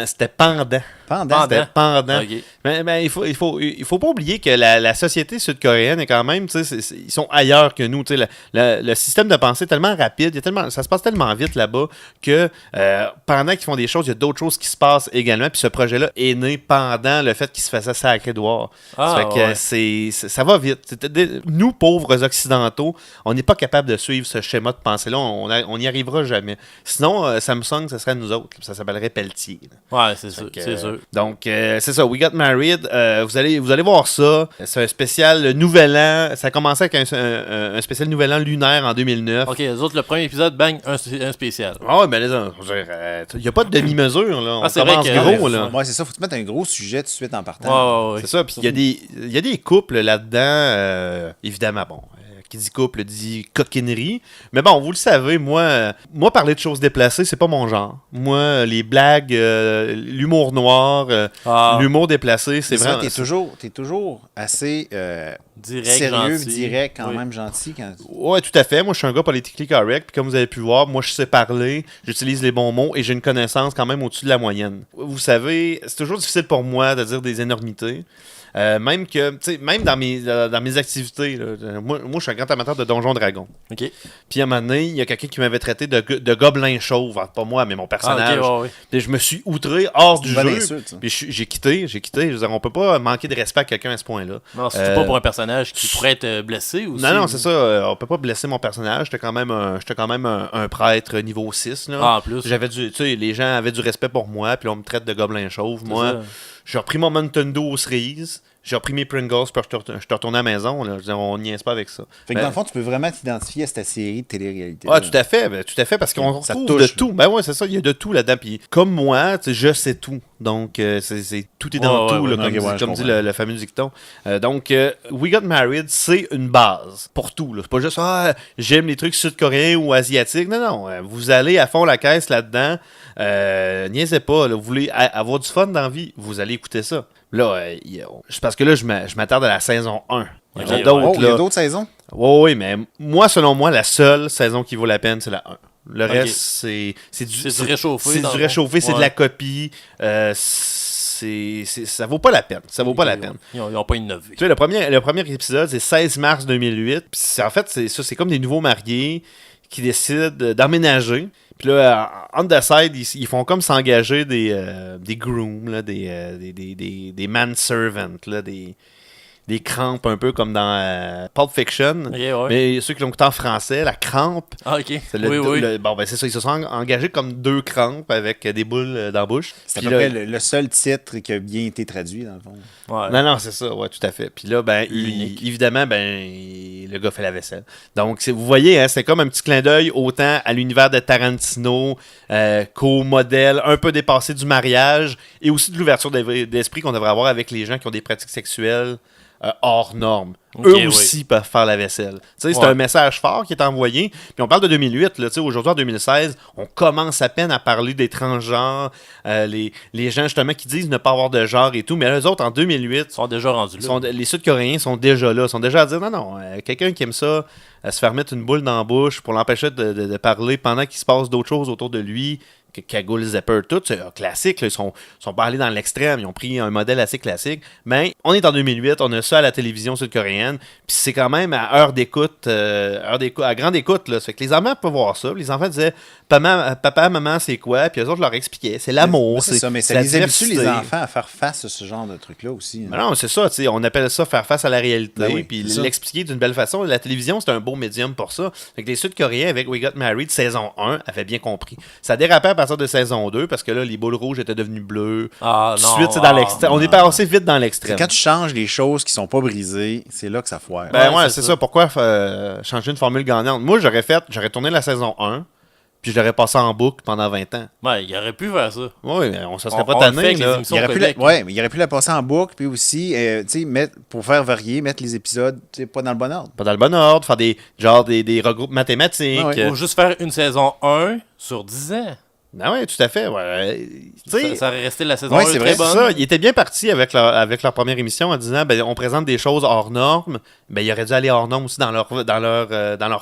c'était pendant. Pendant. C'était pendant. OK. Mais il faut pas oublier que la société sud-coréenne est quand même, tu sais, ils sont ailleurs que nous. Tu sais, le système de pensée est tellement rapide, ça se passe tellement vite là-bas que pendant qu'ils font des choses, il y a d'autres choses qui se passent également. Puis ce projet-là est né pendant le fait qu'il se faisait sacré dehors. Ah, Ça fait ouais. ça va vite. Nous, pauvres occidentaux, on n'est pas capable de suivre ce schéma de pensée-là. On n'y arrivera jamais. Sinon, Samsung, ce serait nous autres. Ça s'appellerait Pelletier. Ouais, c'est sûr. Fait que, C'est sûr. Donc, c'est ça. We Got Married. Married, vous allez voir ça. C'est un spécial Nouvel An. Ça a commencé avec un spécial Nouvel An lunaire en 2009. Ok, les autres, le premier épisode, bang, un spécial. Ah ouais, mais il n'y a pas de demi-mesure, là. On c'est vrai commence que- gros, là. Ouais, c'est ça. Faut te mettre un gros sujet tout de suite en partant. Ouais. C'est ça, puis il y a des couples là-dedans, évidemment, bon, qui dit couple dit coquinerie, mais bon, vous le savez, moi parler de choses déplacées, c'est pas mon genre. Moi, les blagues, l'humour noir, l'humour déplacé, c'est C'est vrai, vraiment... t'es toujours assez Direct, sérieux, gentil. direct, quand Oui. même gentil. Ouais, tout à fait. Moi, je suis un gars politically correct, puis comme vous avez pu voir, moi, je sais parler, j'utilise les bons mots et j'ai une connaissance quand même au-dessus de la moyenne. Vous savez, c'est toujours difficile pour moi de dire des énormités. Même dans mes activités, là, moi, je suis un grand amateur de Donjons Dragons. Ok. Puis à un moment donné, il y a quelqu'un qui m'avait traité de gobelin chauve. Pas moi, mais mon personnage. Ok. Puis je me suis outré hors du une bonne jeu. insulte, ça. Puis j'ai quitté. Je veux dire, on peut pas manquer de respect à quelqu'un à ce point-là. Non, c'est pas pour un personnage qui pourrait être blessé aussi. Non, c'est ça. On peut pas blesser mon personnage. J'étais quand même un prêtre niveau 6. Là. Ah, en plus. Les gens avaient du respect pour moi. Puis là, on me traite de gobelin chauve. C'est Moi, ça. j'ai repris mon Nintendo aux cerises. J'ai repris mes Pringles. Puis je suis retourné à la maison. Là. Je veux dire, on niaise pas avec ça. Fait que dans le fond, tu peux vraiment t'identifier à cette série de télé-réalité. Ah, tout à fait, parce qu'on Ça retrouve touche, de tout. Ben ouais, c'est ça, il y a de tout là-dedans. Puis comme moi, je sais tout. Donc, tout est dans tout, là, comme dit le fameux dicton. Donc, We Got Married, c'est une base pour tout. Là. C'est pas juste, j'aime les trucs sud-coréens ou asiatiques. Non, vous allez à fond la caisse là-dedans. Niaisez pas, là, vous voulez avoir du fun dans la vie, vous allez écouter ça. Là, parce que là, je m'attarde à la saison 1. Il y en a Ok, d'autres, Il y a là. d'autres saisons? Oui, mais moi, selon moi, la seule saison qui vaut la peine, c'est la 1. Le reste, c'est C'est du réchauffé. C'est dans du le réchauffé, fond. c'est de Ouais. la copie. Ça vaut pas la peine. Ça vaut pas la peine. Ils ont pas innové. Tu sais, le premier épisode, c'est 16 mars 2008. Puis en fait, c'est comme des nouveaux mariés qui décident d'emménager. Puis là, on the side, ils font comme s'engager des grooms, là, des manservants, là, des crampes un peu comme dans Pulp Fiction. Ok, ouais. Mais ceux qui l'ont écouté en français, la crampe, Ah, ok. c'est Oui. bon, ben c'est ça, ils se sont engagés comme deux crampes avec des boules dans la bouche. C'est à Puis peu là, près le seul titre qui a bien été traduit, dans le fond. Ouais. Non, c'est ça, ouais, tout à fait. Puis là, ben, L'unique. évidemment, le gars fait la vaisselle. Donc, vous voyez, hein, c'est comme un petit clin d'œil autant à l'univers de Tarantino qu'au modèle un peu dépassé du mariage et aussi de l'ouverture d'esprit qu'on devrait avoir avec les gens qui ont des pratiques sexuelles hors normes. Ok, Eux oui. aussi peuvent faire la vaisselle. Tu sais, c'est Ouais. un message fort qui est envoyé. Puis on parle de 2008. Là, tu sais, aujourd'hui, en 2016, on commence à peine à parler des transgenres, les gens justement qui disent ne pas avoir de genre et tout. Mais eux autres, en 2008, Ils sont déjà rendus là. les Sud-Coréens sont déjà là. Sont déjà à dire non, quelqu'un qui aime ça, se faire mettre une boule dans la bouche pour l'empêcher de parler pendant qu'il se passe d'autres choses autour de lui, cagoule, zapper, tout, c'est classique. Là, ils sont pas allés dans l'extrême. Ils ont pris un modèle assez classique. Mais on est en 2008, on a ça à la télévision sud-coréenne. Puis c'est quand même à heure d'écoute, à grande écoute. Là. Ça fait que les enfants peuvent voir ça. Les enfants disaient papa, maman, c'est quoi? Puis eux autres leur expliquaient. C'est l'amour. C'est ça, mais ça la les habitue, diversité. les enfants, à faire face à ce genre de truc-là aussi. hein. Ben non, c'est ça, tu sais, on appelle ça faire face à la réalité, Ben oui, puis c'est ça. l'expliquer d'une belle façon. La télévision, c'est un beau médium pour ça. Fait que les Sud-Coréens, avec We Got Married, saison 1, avaient bien compris. Ça dérapait à partir de saison 2, parce que là, les boules rouges étaient devenues bleues. Ah, Tout de non. suite, c'est dans l'extrême. On est passé vite dans C'est l'extrême. quand tu changes les choses qui sont pas brisées, c'est là que ça foire. Ben Ouais, ouais, c'est c'est ça. ça. Pourquoi changer une formule gagnante? Moi, j'aurais tourné la saison 1, puis je l'aurais passé en boucle pendant 20 ans. Ouais, il aurait pu faire ça. Oui, mais on se serait On pas le fait tanné, avec les là. émissions Il aurait, pu Québec. mais il aurait pu la passer en boucle, puis aussi, tu sais, pour faire varier, mettre les épisodes, tu sais, pas dans le bon ordre. Pas dans le bon ordre, faire des regroupes mathématiques. Ah ouais. Ou juste faire une saison 1 sur 10 ans. Ah ouais, tout à fait. Ouais. Tu sais, Ça aurait resté la saison Ouais, 1 c'est très vrai, c'est bonne. ça, ils étaient bien partis avec leur première émission en disant on présente des choses hors normes. Ben, ils auraient dû aller hors normes aussi dans leur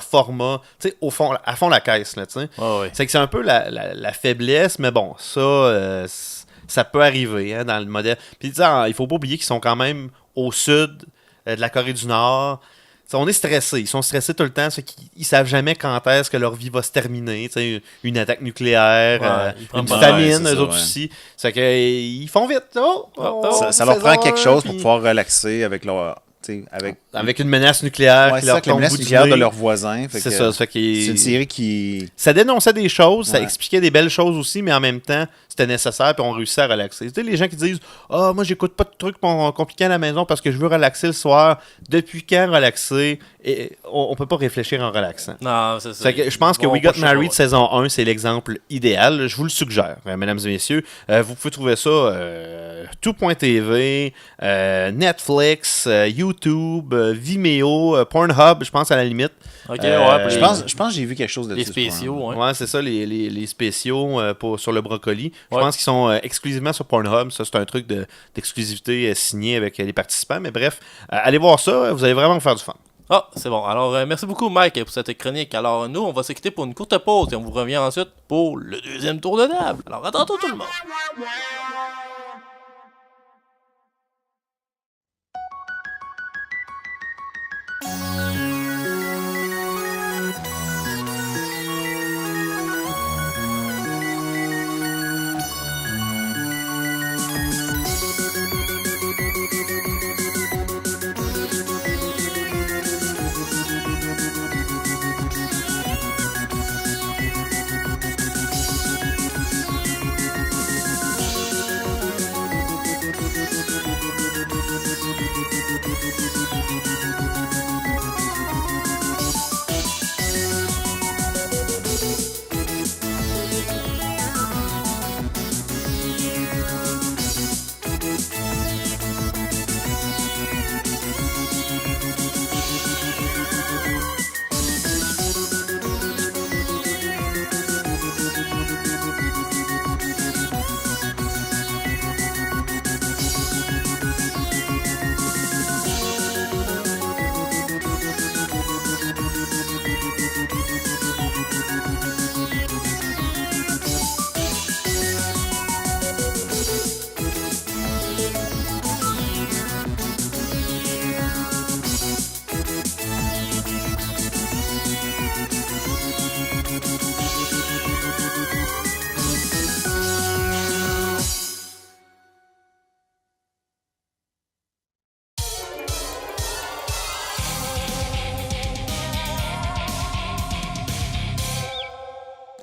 format, tu sais, à fond la caisse. Là, tu sais. Ouais. C'est que c'est un peu la faiblesse, mais bon, ça peut arriver hein, dans le modèle. Puis il faut pas oublier qu'ils sont quand même au sud de la Corée du Nord. T'sais, on est stressés. Ils sont stressés tout le temps. Ils savent jamais quand est-ce que leur vie va se terminer. T'sais, une attaque nucléaire, Ouais, ils prennent une pas- famine, ouais, c'est eux ça, autres ouais. aussi. C'est qu'ils font vite. Ça leur prend quelque chose pour pouvoir relaxer avec leur. tu sais, avec... Avec une menace nucléaire Ouais, qui c'est ça, leur avec la tombe au menace bout du nucléaire de nez. leurs voisins. Fait C'est que, ça. Ça fait qu'il- c'est une série qui... Ça dénonçait des choses, ça Ouais. expliquait des belles choses aussi, mais en même temps, c'était nécessaire, puis on réussit à relaxer. Tu sais, les gens qui disent « Ah, moi, j'écoute pas de trucs compliqués à la maison parce que je veux relaxer le soir. » Depuis quand relaxer? Et on peut pas réfléchir en relaxant. Non, c'est ça. Fait que je pense que Bon, We pas Got Married chier, saison 1, c'est l'exemple idéal. Je vous le suggère, mesdames et messieurs. Vous pouvez trouver ça tout.tv, Netflix, YouTube, Vimeo, Pornhub, je pense à la limite. Ok, Euh, ouais. Je pense que j'ai vu quelque chose de les spéciaux, ouais. Ouais, c'est ça, les spéciaux sur le brocoli. Je Ouais. pense qu'ils sont exclusivement sur Pornhub. Ça, c'est un truc d'exclusivité signé avec les participants. Mais bref, allez voir ça, vous allez vraiment vous faire du fun. Ah, c'est bon. Alors, merci beaucoup, Mike, pour cette chronique. Alors, nous, on va se quitter pour une courte pause et on vous revient ensuite pour le deuxième tour de table. Alors, à tantôt, tout le monde.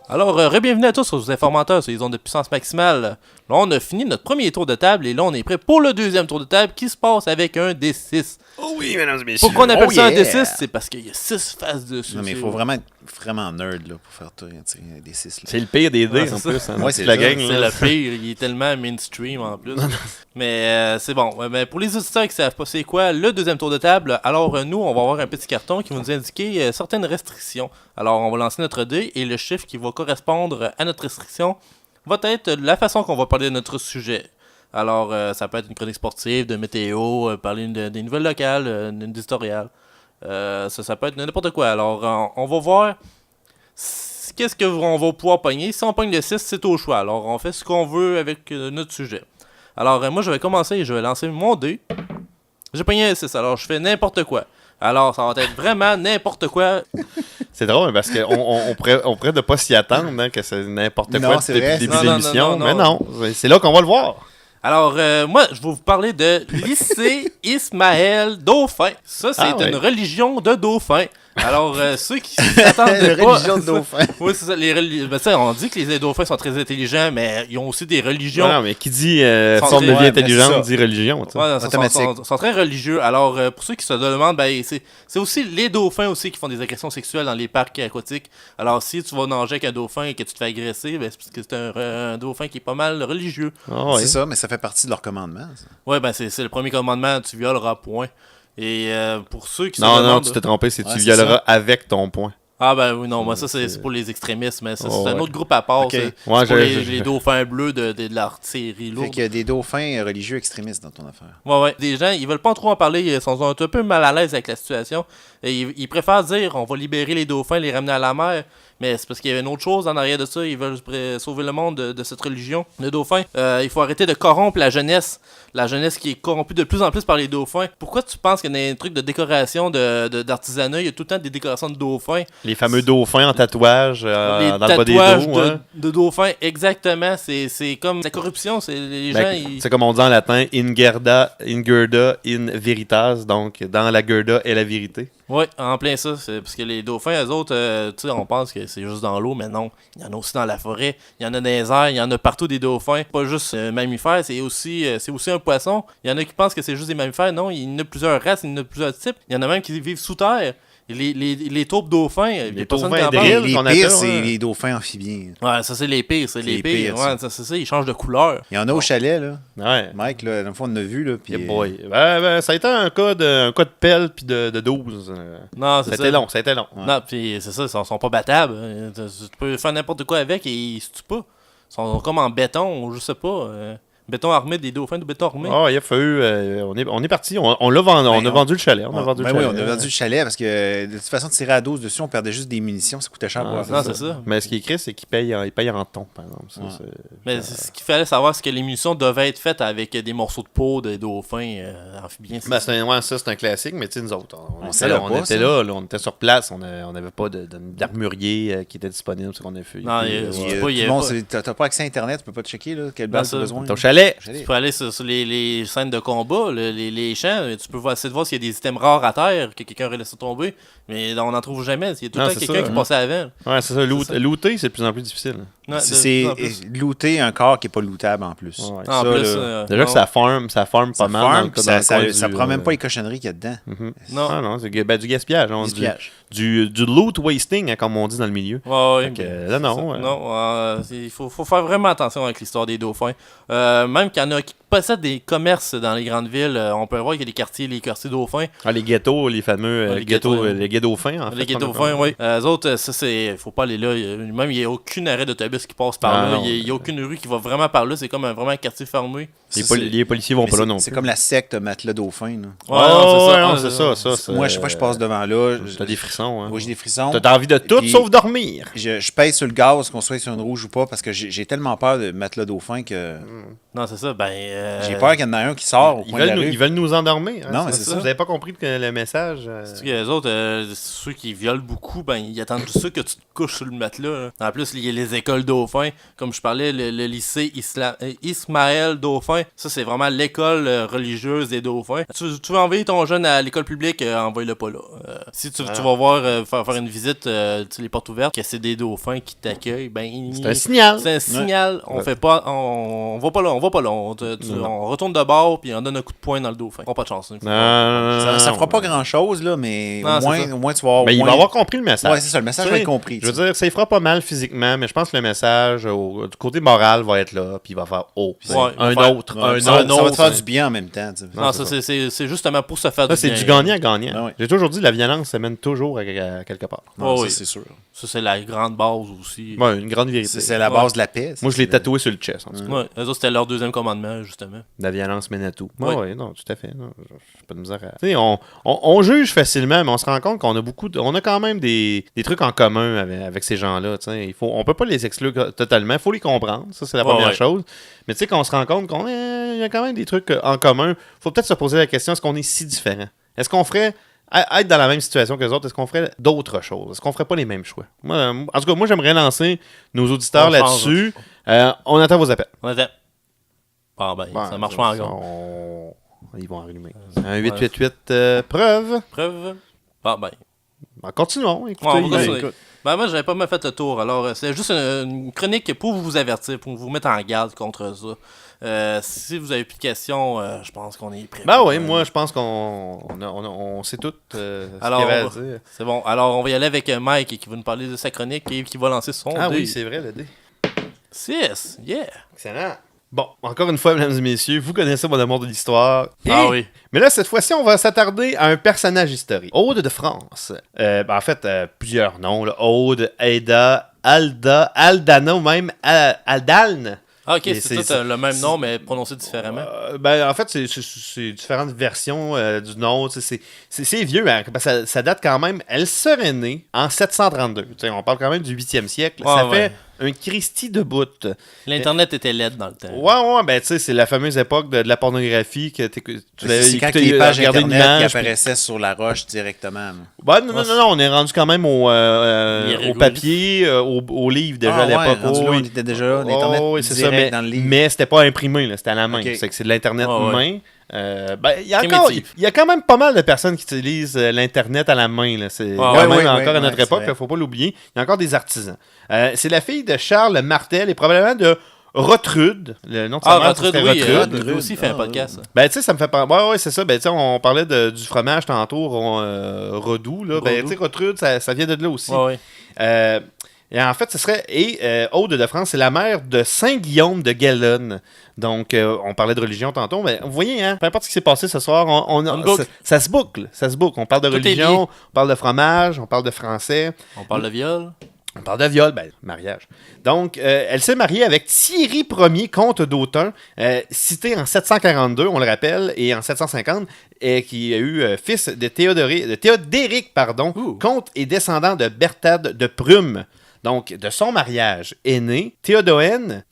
Alors, bienvenue à tous aux informateurs sur les ondes de puissance maximale. Là, on a fini notre premier tour de table et là, on est prêt pour le deuxième tour de table qui se passe avec un D6. Oh oui, mesdames et messieurs. Pourquoi on appelle Oh ça un yeah! D6? C'est parce qu'il y a 6 faces dessus. Non, mais il c'est- faut vraiment être vraiment nerd là, pour faire tirer des 6. C'est le pire des dés, Ouais, en c'est plus. ça. hein, Ouais, toute c'est la ça, gang. C'est là. le pire, il est tellement mainstream en plus. Mais c'est bon. Ouais, ben, pour les auditeurs qui savent pas c'est quoi, le deuxième tour de table, alors nous, on va avoir un petit carton qui va nous indiquer certaines restrictions. Alors, on va lancer notre dé et le chiffre qui va correspondre à notre restriction va être la façon qu'on va parler de notre sujet. Alors, ça peut être une chronique sportive, de météo, parler des nouvelles locales, d'une éditoriale. Ça peut être n'importe quoi. Alors, on va voir qu'est-ce qu'on va pouvoir pogner. Si on pogne le 6, c'est au choix. Alors, on fait ce qu'on veut avec notre sujet. Alors, moi, je vais commencer et je vais lancer mon dé. J'ai pogné un 6, alors je fais n'importe quoi. Alors, ça va être vraiment n'importe quoi. C'est drôle parce qu'on pourrait ne pas s'y attendre hein, que c'est n'importe Non, quoi c'est depuis vrai. le début Non, de non, l'émission. non, Mais non. non, c'est là qu'on va le voir. Alors, moi, je vais vous parler de lycée Ismaël Dauphin. Ça, c'est Ah ouais. une religion de dauphins. Alors, ceux qui s'attendaient pas... Religion de dauphin. Oui, c'est ça. Ben, ça, on dit que les dauphins sont très intelligents, mais ils ont aussi des religions. Non, mais qui dit Sans forme de dire- vie ouais, ben, c'est intelligente ça. dit religion. tu sais. Ouais, non, Automatique. sont très religieux. Alors, pour ceux qui se demandent, ben, c'est aussi les dauphins aussi qui font des agressions sexuelles dans les parcs aquatiques. Alors, si tu vas nager avec un dauphin et que tu te fais agresser, ben, c'est parce que c'est un dauphin qui est pas mal religieux. Ah ouais. C'est ça, mais ça fait partie de leur commandement. Ça. Ouais, ben, c'est le premier commandement, tu violeras point. Et pour ceux qui se Non, demandent... tu t'es trompé, c'est Ouais, tu c'est violeras ça. avec ton point. Ah ben oui, non, moi ça c'est pour les extrémistes, mais ça Oh, c'est un ouais. autre groupe à part. Ok. C'est Ouais, pour je- les dauphins bleus de l'artillerie Fait lourde. qu'il y a des dauphins religieux extrémistes dans ton affaire. Ouais. Des gens, ils veulent pas trop en parler, ils sont un peu mal à l'aise avec la situation. Et ils préfèrent dire on va libérer les dauphins, les ramener à la mer. mais c'est parce qu'il y avait une autre chose en arrière de ça. Ils veulent sauver le monde de cette religion, le dauphin. Il faut arrêter de corrompre la jeunesse qui est corrompue de plus en plus par les dauphins. Pourquoi tu penses qu'il y a des trucs de décoration, d'artisanat, il y a tout le temps des décorations de dauphins? Les fameux dauphins en tatouage Les dans le bas des tatouages dos. Hein. de dauphins, exactement. C'est comme la corruption. Les gens, C'est comme on dit en latin, in gerda, in veritas. Donc, dans la gerda est la vérité. Oui, en plein ça. C'est parce que les dauphins, eux autres, tu sais, on pense que c'est juste dans l'eau, mais non. Il y en a aussi dans la forêt, il y en a dans les airs, il y en a partout des dauphins. Pas juste mammifères, c'est aussi un poisson. Il y en a qui pensent que c'est juste des mammifères. Non, il y en a plusieurs races, il y en a plusieurs types. Il y en a même qui vivent sous terre. Les taupes dauphins, les personnes qui en parlent. Les qu'on pires, appelle, c'est ouais. les dauphins amphibiens. Ouais, ça c'est les pires, c'est les pires. ça. Ouais, ça, c'est ça, ils changent de couleur. Il y en a au chalet, là. Ouais. Mike, là, une fois, on en a vu, là. Puis, Yeah boy. Ça a été un cas de pelle puis de 12. Non, c'est ça. Ça a été long. Non, puis c'est ça, ils sont pas battables. Tu peux faire n'importe quoi avec et ils se tuent pas. Ils sont comme en béton, je sais pas. Béton armé, des dauphins de béton armé. Ah, il a fallu. On est parti. On l'a vendu. On a vendu le chalet. On a vendu le oui, chalet. on a vendu le chalet parce que de toute façon, tirer à 12 dessus, on perdait juste des munitions. Ça coûtait cher pour Ah, faire Non, ça. c'est ça. Mais ce qui est écrit, c'est qu'il paye en ton, par exemple. Ça, Ouais. Mais ce qu'il fallait savoir, c'est que les munitions devaient être faites avec des morceaux de peau de dauphins amphibiens. Ben, ça, c'est un classique, mais tu sais, nous autres, on était savait là, pas, on était ça. là, on était sur place, on n'avait pas d'armurier qui était disponible, ce qu'on a fait. Non, il y a- Puis, Je sais pas, il y tout a le monde, pas- t'as pas accès à Internet, tu peux pas te checker là, quelle balle ça, tu as besoin. Ton chalet, Chalet. Tu peux aller sur les scènes de combat, les champs, tu peux essayer de voir s'il y a des items rares à terre que quelqu'un aurait laissé tomber, mais on n'en trouve jamais. Il y a tout le Non, temps c'est quelqu'un ça, qui hein. passait avant. ouais, c'est ça, C'est ça. looter, c'est de plus en plus difficile. Ouais, C'est en plus. looter un corps qui est pas lootable en plus. Ouais. En Ça, plus, là, Déjà que ça farm ça pas mal. dans farm, le puis cas- dans ça le coin ça du, prend même pas les cochonneries qu'il y a dedans. Non. Ah non, c'est du gaspillage. Gaspillage. Du loot wasting, hein, comme on dit dans le milieu. Ouais, Fait que, là, non. il faut faire vraiment attention avec l'histoire des dauphins. Même qu'il y en a qui possèdent des commerces dans les grandes villes, on peut voir qu'il y a les quartiers dauphins. Ah, les ghettos, les fameux Ouais, les ghettos, les ghettos-fins, en fait. Les qu'on dauphins, appelle. oui. Eux autres, ça, faut pas aller là. Même, il n'y a aucun arrêt d'autobus qui passe par Ah, là. non. Il n'y a aucune rue qui va vraiment par là. C'est comme vraiment un quartier fermé. Les policiers vont Mais pas là non c'est plus. comme la secte Matelas Dauphin. là. Non, c'est ça. Moi, à chaque fois que je passe devant là, T'as des frissons, hein. moi, j'ai des frissons. T'as envie de tout Puis- sauf dormir. Je pèse sur le gaz, qu'on soit sur une rouge ou pas, parce que j'ai tellement peur de Matelas Dauphin que Non, c'est ça. Ben, j'ai peur qu'il y en ait un qui sort au Ils coin de la veulent, rue. ils veulent nous endormir. hein, Non, mais c'est ça. Vous avez pas compris que le message. Les autres, ceux qui violent beaucoup, ben, ils attendent juste ça que tu te couches sur le matelas. Là. En plus, il y a les écoles dauphins. Comme je parlais, le lycée Ismaël Dauphin, ça, c'est vraiment l'école religieuse des dauphins. Tu veux envoyer ton jeune à l'école publique, envoie-le pas là. Si tu vas voir, faire une visite, tu sais, les portes ouvertes, que c'est des dauphins qui t'accueillent, ben... C'est un signal. C'est un signal. On fait pas... On va pas là. On retourne de bord, puis on donne un coup de poing dans le dauphin. On n'a pas de chance. Hein. Ça fera pas grand-chose, là, mais Non, c'est ça. au moins, tu vas avoir. Mais au il moins- va avoir compris le message. Ouais, c'est ça, le message va être compris. Je veux dire, ça y fera pas mal physiquement, mais je pense que le message du côté moral va être là, puis il va faire oh, Ouais, un il va faire- autre, Ouais, un ça va te autre. faire du bien en même temps. tu sais. Non, ça, c'est justement pour se faire Ça, du c'est bien. du gagnant-gagnant. Ben ouais. J'ai toujours dit la violence, ça mène toujours à quelque part. Non, Oh, ça, oui. c'est sûr. Ça, c'est la grande base aussi. Ouais, une grande vérité. C'est la base de la paix. Moi, je l'ai tatoué sur le chest, en tout cas. Ouais, eux autres, c'était leur deuxième commandement, justement. La violence mène à tout. Ouais. Ouais, non, tout à fait. Non, j'ai pas de misère à... Tu sais, on juge facilement, mais on se rend compte qu'on a on a quand même des trucs en commun avec ces gens-là. Tu sais. On peut pas les exclure totalement. Il faut les comprendre. Ça, c'est la Ouais, première ouais. chose. Mais tu sais, qu'on se rend compte qu'il y a quand même des trucs en commun. Faut peut-être se poser la question, est-ce qu'on est si différents? Est-ce qu'on ferait... Être dans la même situation que les autres, est-ce qu'on ferait d'autres choses? Est-ce qu'on ferait pas les mêmes choix? Moi, en tout cas, moi, j'aimerais lancer nos auditeurs On change, là-dessus. On attend vos appels. On était... Ah ben, ça marche pas encore. Ils vont allumer. Un 888 preuve. Preuve? Ah ben. Ben, continuons. Écoutez, Ouais, on va il- continuer. Ben moi, j'avais pas mal fait le tour. Alors, c'est juste une chronique pour vous avertir, pour vous mettre en garde contre ça. Si vous avez plus de questions, je pense qu'on est prêt. Ben pour, oui, moi, je pense qu'on sait tout Alors, ce qu'il y avait à dire. c'est bon. Alors, on va y aller avec Mike qui va nous parler de sa chronique et qui va lancer son Ah dé. oui, c'est vrai, le dé. 6, yeah. Excellent. Bon, encore une fois, mesdames et messieurs, vous connaissez mon amour de l'histoire. Ah Et- oui. Mais là, cette fois-ci, on va s'attarder à un personnage historique. Aude de France. En fait, plusieurs noms. Là. Aude, Aida, Alda, Aldana ou même Aldalne. Ah, ok, Et c'est tout le même nom, mais prononcé différemment. Ben, en fait, c'est différentes versions du nom. C'est vieux, hein, parce que ça date quand même. Elle serait née en 732. Tu sais, on parle quand même du 8e siècle. Ouais, Ça ouais. fait un Christie de bout. L'Internet était laid dans le temps. Ouais, ben, tu sais, c'est la fameuse époque de la pornographie que tu C'est quand les pages Internet qui apparaissaient sur la roche directement. là. Ben, non, on est rendu quand même au Hiéroglyphes. papier, au livre déjà à l'époque. rendu là, Oh, on oui. était déjà là, l'Internet Oui, c'est ça, direct mais, dans le livre. mais c'était pas imprimé, là, c'était à la main. Ok. C'est de l'Internet Ouais, ouais. main. Il y a Primitif. quand même pas mal de personnes qui utilisent l'Internet à la main. Là. C'est quand même ouais, encore à notre c'est époque, vrai. il ne faut pas l'oublier. Il y a encore des artisans. C'est la fille de Charles Martel et probablement de Rotrude. Le nom de sa Ah, mère, Rotrude, c'était oui. Rotrude. Lui aussi fait un podcast. Ça. Ben, tu sais, ça me fait penser. Ouais, c'est ça. Ben, tu sais, on parlait du fromage tantôt, Rodou. Là. Ben, Rodou. tu sais, Rotrude, ça vient de là aussi. Ouais, ouais. Et en fait, ce serait. Aude de France, c'est la mère de Saint-Guillaume de Gallonne. Donc, on parlait de religion tantôt, mais vous voyez, hein, peu importe ce qui s'est passé ce soir, boucle. ça se boucle. Ça se boucle. On parle de Tout est lié. religion, on parle de fromage, on parle de français, On parle de viol. on parle de viol, ben, mariage. Donc, elle s'est mariée avec Thierry Ier, comte d'Autun, cité en 742, on le rappelle, et en 750, et qui a eu fils de Théodéric, Ouh. comte et descendant de Berthade de Prume. Donc, de son mariage est né Théodoène,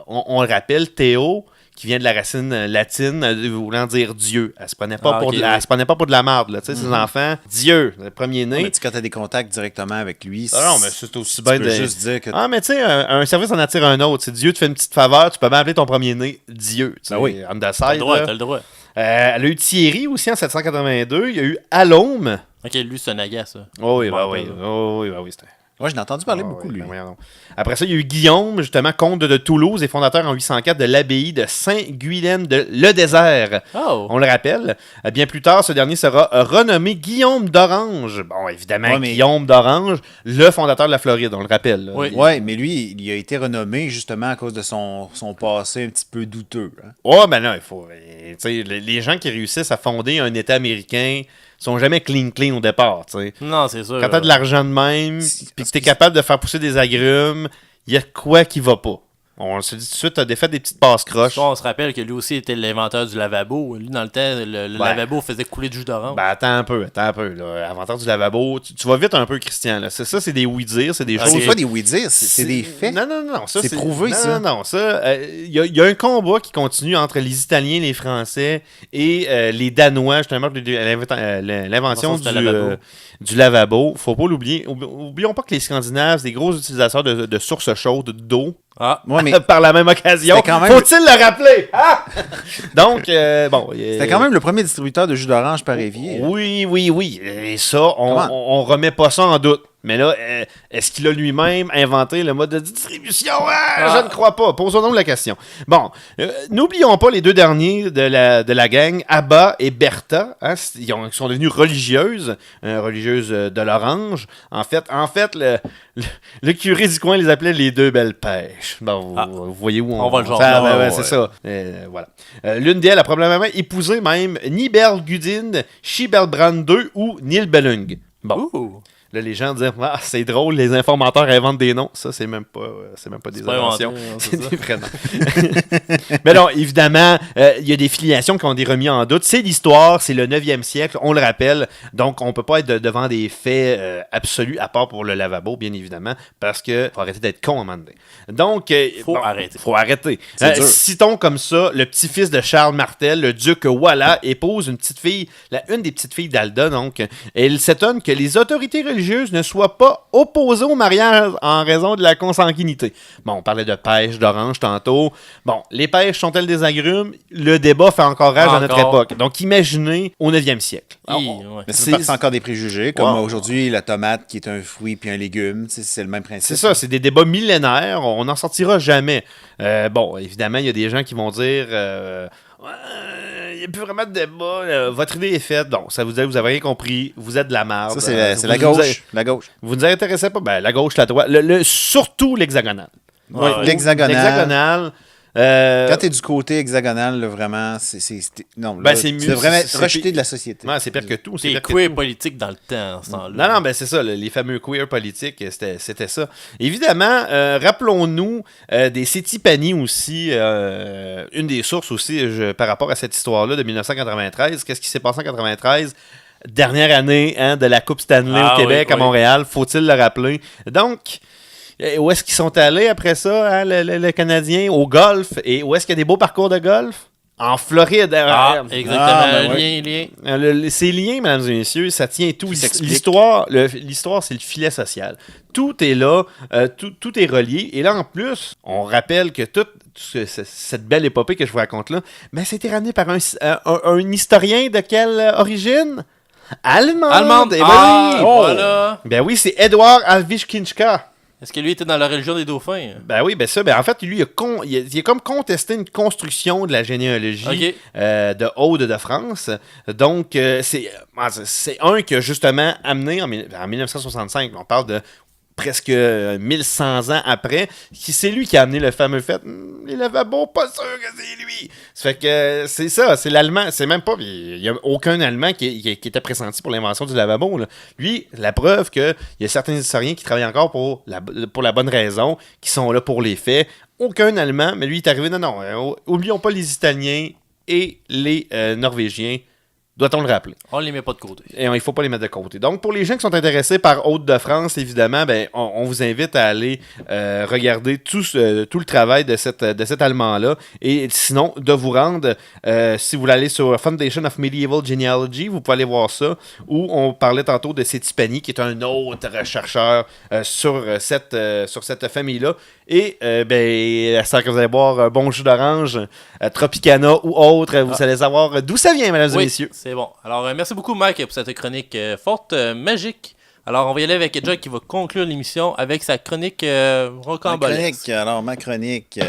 on le rappelle, Théo, qui vient de la racine latine, voulant dire Dieu. Elle se prenait pas, ok, elle se prenait pas pour de la marde, là. Tu sais, ses enfants, Dieu, le premier-né. Mais tu sais, quand tu as des contacts directement avec lui, Ah non, mais c'est aussi tu bien peux de... juste dire que... Ah, mais tu sais, un service en attire un autre. Si Dieu te fait une petite faveur, tu peux même appeler ton premier-né Dieu. Tu sais, oui. on the T'as side, le droit, là. t'as le droit. Elle a eu Thierry aussi en 782. Il y a eu Alôme. Ok, lui, c'est un aga, ça. Oh oui, Bon, bah oui. ben, Oh oui, bah oui, c'était... Moi, j'en ai entendu parler Ah beaucoup, oui, lui. ben voyons donc. Après ça, il y a eu Guillaume, justement, comte de Toulouse et fondateur en 804 de l'abbaye de Saint-Guylaine de Le Désert. Oh! On le rappelle. Bien plus tard, ce dernier sera renommé Guillaume d'Orange. Bon, évidemment, Ouais, mais- Guillaume d'Orange, le fondateur de la Floride, on le rappelle. là. Oui. Ouais, mais lui, il a été renommé justement à cause de son passé un petit peu douteux. Hein. Oh, ben là, il faut. Tu sais, les gens qui réussissent à fonder un État américain sont jamais clean au départ, tu sais. Non, c'est sûr. Quand t'as de l'argent de même, puis que t'es capable de faire pousser des agrumes, il y a quoi qui va pas. On se dit tout de suite, t'as fait des petites passes-croches. On se rappelle que lui aussi était l'inventeur du lavabo. Lui, dans le temps, le Ouais. lavabo faisait couler du jus d'orange. Ben, attends un peu, là. Inventeur du lavabo, tu vas vite un peu, Christian, là. Ça, c'est des oui-dire, c'est des choses... C'est pas des oui-dire, c'est des faits. Non, ça, C'est prouvé, non, ça. Non, ça, il y a un combat qui continue entre les Italiens, les Français et les Danois, justement, pour l'invention C'était le lavabo. du lavabo. Faut pas l'oublier. Oublions pas que les Scandinaves, c'est des gros utilisateurs de sources chaudes d'eau. Ah, Ouais, mais Par la même occasion. C'était quand même- Faut-il le rappeler? Ah! Donc, bon... c'était quand même le premier distributeur de jus d'orange par évier. Oui. Et ça, on Comment? remet pas ça en doute. Mais là, est-ce qu'il a lui-même inventé le mode de distribution? Je ne crois pas. Posons donc la question. Bon, n'oublions pas les deux derniers de la gang, Abba et Bertha. Hein, ils sont devenus religieuses de l'orange. En fait, le curé du coin les appelait les deux belles pêches. Bon, vous voyez où On va le genre. fait, Ouais, ouais, c'est ça. Voilà. L'une d'elles a probablement épousé même Nibelgudine, Chibelbrand II ou Nilbelung. Bon. ouh! Là, les gens disent c'est drôle, les informateurs inventent des noms. Ça, c'est même pas des pas inventions. inventé, hein, c'est C'est ça. des vrais noms. Mais non, évidemment, il y a des filiations qui ont des remis en doute. C'est l'histoire, c'est le 9e siècle, on le rappelle. Donc, on peut pas être devant des faits absolus, à part pour le lavabo, bien évidemment, parce que faut arrêter d'être con à un moment donné. Donc, Faut arrêter. Faut arrêter. C'est dur. Citons comme ça, le petit-fils de Charles Martel, le duc Walla, épouse une petite fille, une des petites filles d'Alda, donc. Et il s'étonne que les autorités religieuses ne soient pas opposées au mariage en raison de la consanguinité. Bon, on parlait de pêche d'orange tantôt. Bon, les pêches sont-elles des agrumes? Le débat fait encore rage à notre Encore. époque. Donc, imaginez au 9e siècle. Ouais. Mais C'est- c'est encore des préjugés, comme Wow. aujourd'hui, la tomate qui est un fruit puis un légume. Tu sais, c'est le même principe. C'est ça, c'est des débats millénaires, on n'en sortira jamais. Bon, évidemment, il y a des gens qui vont dire il n'y a plus vraiment de débat, votre idée est faite, donc ça vous dit, vous avez rien compris, vous êtes de la merde. Ça, c'est Vous- la vous- gauche. La gauche. Vous ne intéressez pas? Ben, la gauche, la droite, surtout l'hexagonal. Ouais, L'hexagonal. L'hexagonal, Quand t'es du côté hexagonal, là, vraiment, non, Ben, là, c'est tu mieux, devrais c'est rejeter de la société. Ouais, c'est pire que tout. C'est T'es pire que queer tout. politique dans le temps, ce temps-là. Non, ben c'est ça, les fameux queer politiques, c'était ça. Évidemment, rappelons-nous des Sétipani aussi, une des sources aussi par rapport à cette histoire-là de 1993. Qu'est-ce qui s'est passé en 93? Dernière année de la Coupe Stanley Ah, au Québec, oui, à oui. Montréal, faut-il le rappeler. Donc, où est-ce qu'ils sont allés après ça, le Canadien, au golf? Et où est-ce qu'il y a des beaux parcours de golf? En Floride. Ah, exactement. Ah, ben lien. Ces liens, mesdames et messieurs, ça tient tout. Qui s'explique. L'histoire, c'est le filet social. Tout est là, tout est relié. Et là, en plus, on rappelle que toute cette belle épopée que je vous raconte là, ben, c'était ramené par un historien de quelle origine? Allemande. Eh ben oui. Voilà. Ben oui, c'est Edouard Alvichkinchka. Est-ce que lui était dans la religion des dauphins? Ben oui, ben ça, ben en fait, lui, il a comme contesté une construction de la généalogie de Aude de France. Donc, c'est un qui a justement amené en 1965, on parle de presque 1100 ans après, c'est lui qui a amené le fameux fait les lavabos, pas sûr que c'est lui. Ça fait que c'est ça, c'est l'Allemand, c'est même pas, il n'y a aucun Allemand qui était pressenti pour l'invention du lavabo. Là. Lui, la preuve qu'il y a certains historiens qui travaillent encore pour la bonne raison, qui sont là pour les faits. Aucun Allemand, mais lui il est arrivé, non, oublions pas les Italiens et les Norvégiens. Doit-on le rappeler? On les met pas de côté. Et il ne faut pas les mettre de côté. Donc, pour les gens qui sont intéressés par Hauts-de-France, évidemment, ben, on vous invite à aller regarder tout le travail de cet Allemand-là. Et sinon, de vous rendre, si vous voulez aller sur Foundation of Medieval Genealogy, vous pouvez aller voir ça, où on parlait tantôt de Sétipani, qui est un autre chercheur sur cette famille-là. Et, ben, ça que vous allez boire un bon jus d'orange, Tropicana ou autre, vous allez savoir d'où ça vient, mesdames et messieurs. C'est bon. Alors, merci beaucoup, Mike, pour cette chronique forte, magique. Alors, on va y aller avec Jack qui va conclure l'émission avec sa chronique Ma rocambolesque. chronique, alors, ma chronique,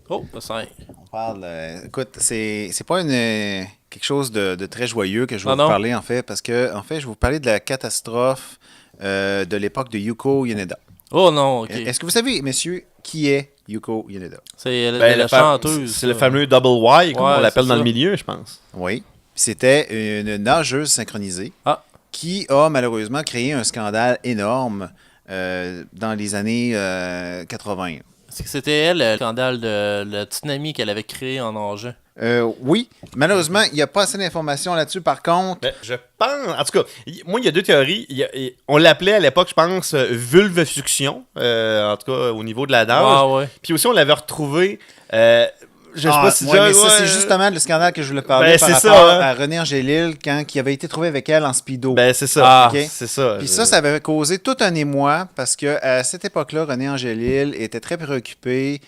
Oh, ça y est. on parle, écoute, c'est pas quelque chose de très joyeux que je vais Non, vous non. parler, en fait, parce que, en fait, je vais vous parler de la catastrophe de l'époque de Yuko Yaneda. Oh non, ok. Est-ce que vous savez, messieurs, qui est Yuko Yaneda? C'est Ben, la chanteuse. c'est le fameux Double Y, comme Ouais, on l'appelle c'est dans ça. le milieu, je pense. Oui. C'était une nageuse synchronisée Ah. qui a malheureusement créé un scandale énorme dans les années 80. Est-ce que c'était elle, le scandale de le tsunami qu'elle avait créé en nage? Oui, malheureusement, il n'y a pas assez d'informations là-dessus. Par contre, Ben, je pense, en tout cas, moi, il y a deux théories. On l'appelait à l'époque, je pense, vulvesuction, en tout cas, au niveau de la nage. Ah ouais. Puis aussi, on l'avait retrouvé. Je sais pas si ouais, déjà, mais ça, ouais, c'est justement le scandale que je voulais parler Ben, par c'est rapport ça, hein. à René Angélil qui avait été trouvé avec elle en speedo. Ben, c'est ça. Ah. Ok. C'est ça. Puis ça avait causé tout un émoi parce que à cette époque-là, René Angélil était très préoccupé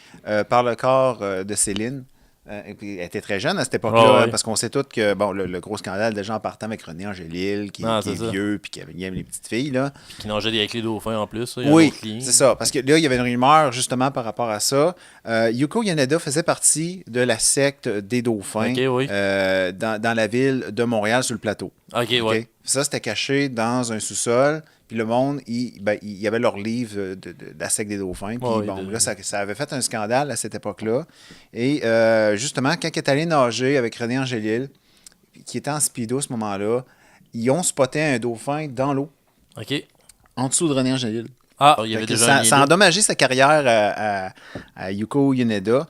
par le corps de Céline. Et puis, elle était très jeune à cette époque-là, Ah ouais. parce qu'on sait tous que bon, le gros scandale de gens partant avec René Angélil, qui Ah, est c'est ça. vieux, puis qui aime les petites filles. Là. Qui nageait avec les dauphins en plus. Ça, il y a un Oui, autre lien. c'est ça. Parce que là, il y avait une rumeur justement par rapport à ça. Yuko Yaneda faisait partie de la secte des dauphins Ok, oui. dans la ville de Montréal, sur le plateau. Ok, OK? ouais. Ça, c'était caché dans un sous-sol. Puis le monde, il y avait leur livre de la secte des dauphins. Puis Ouais, bon, de- là, ça avait fait un scandale à cette époque-là. Et justement, quand il est allé nager avec René Angélil, qui était en speedo à ce moment-là, ils ont spoté un dauphin dans l'eau, Ok. en dessous de René Angélil. Ah, il y Fait avait que déjà ça, un lien ça a là. endommagé sa carrière à Yuko Yaneda.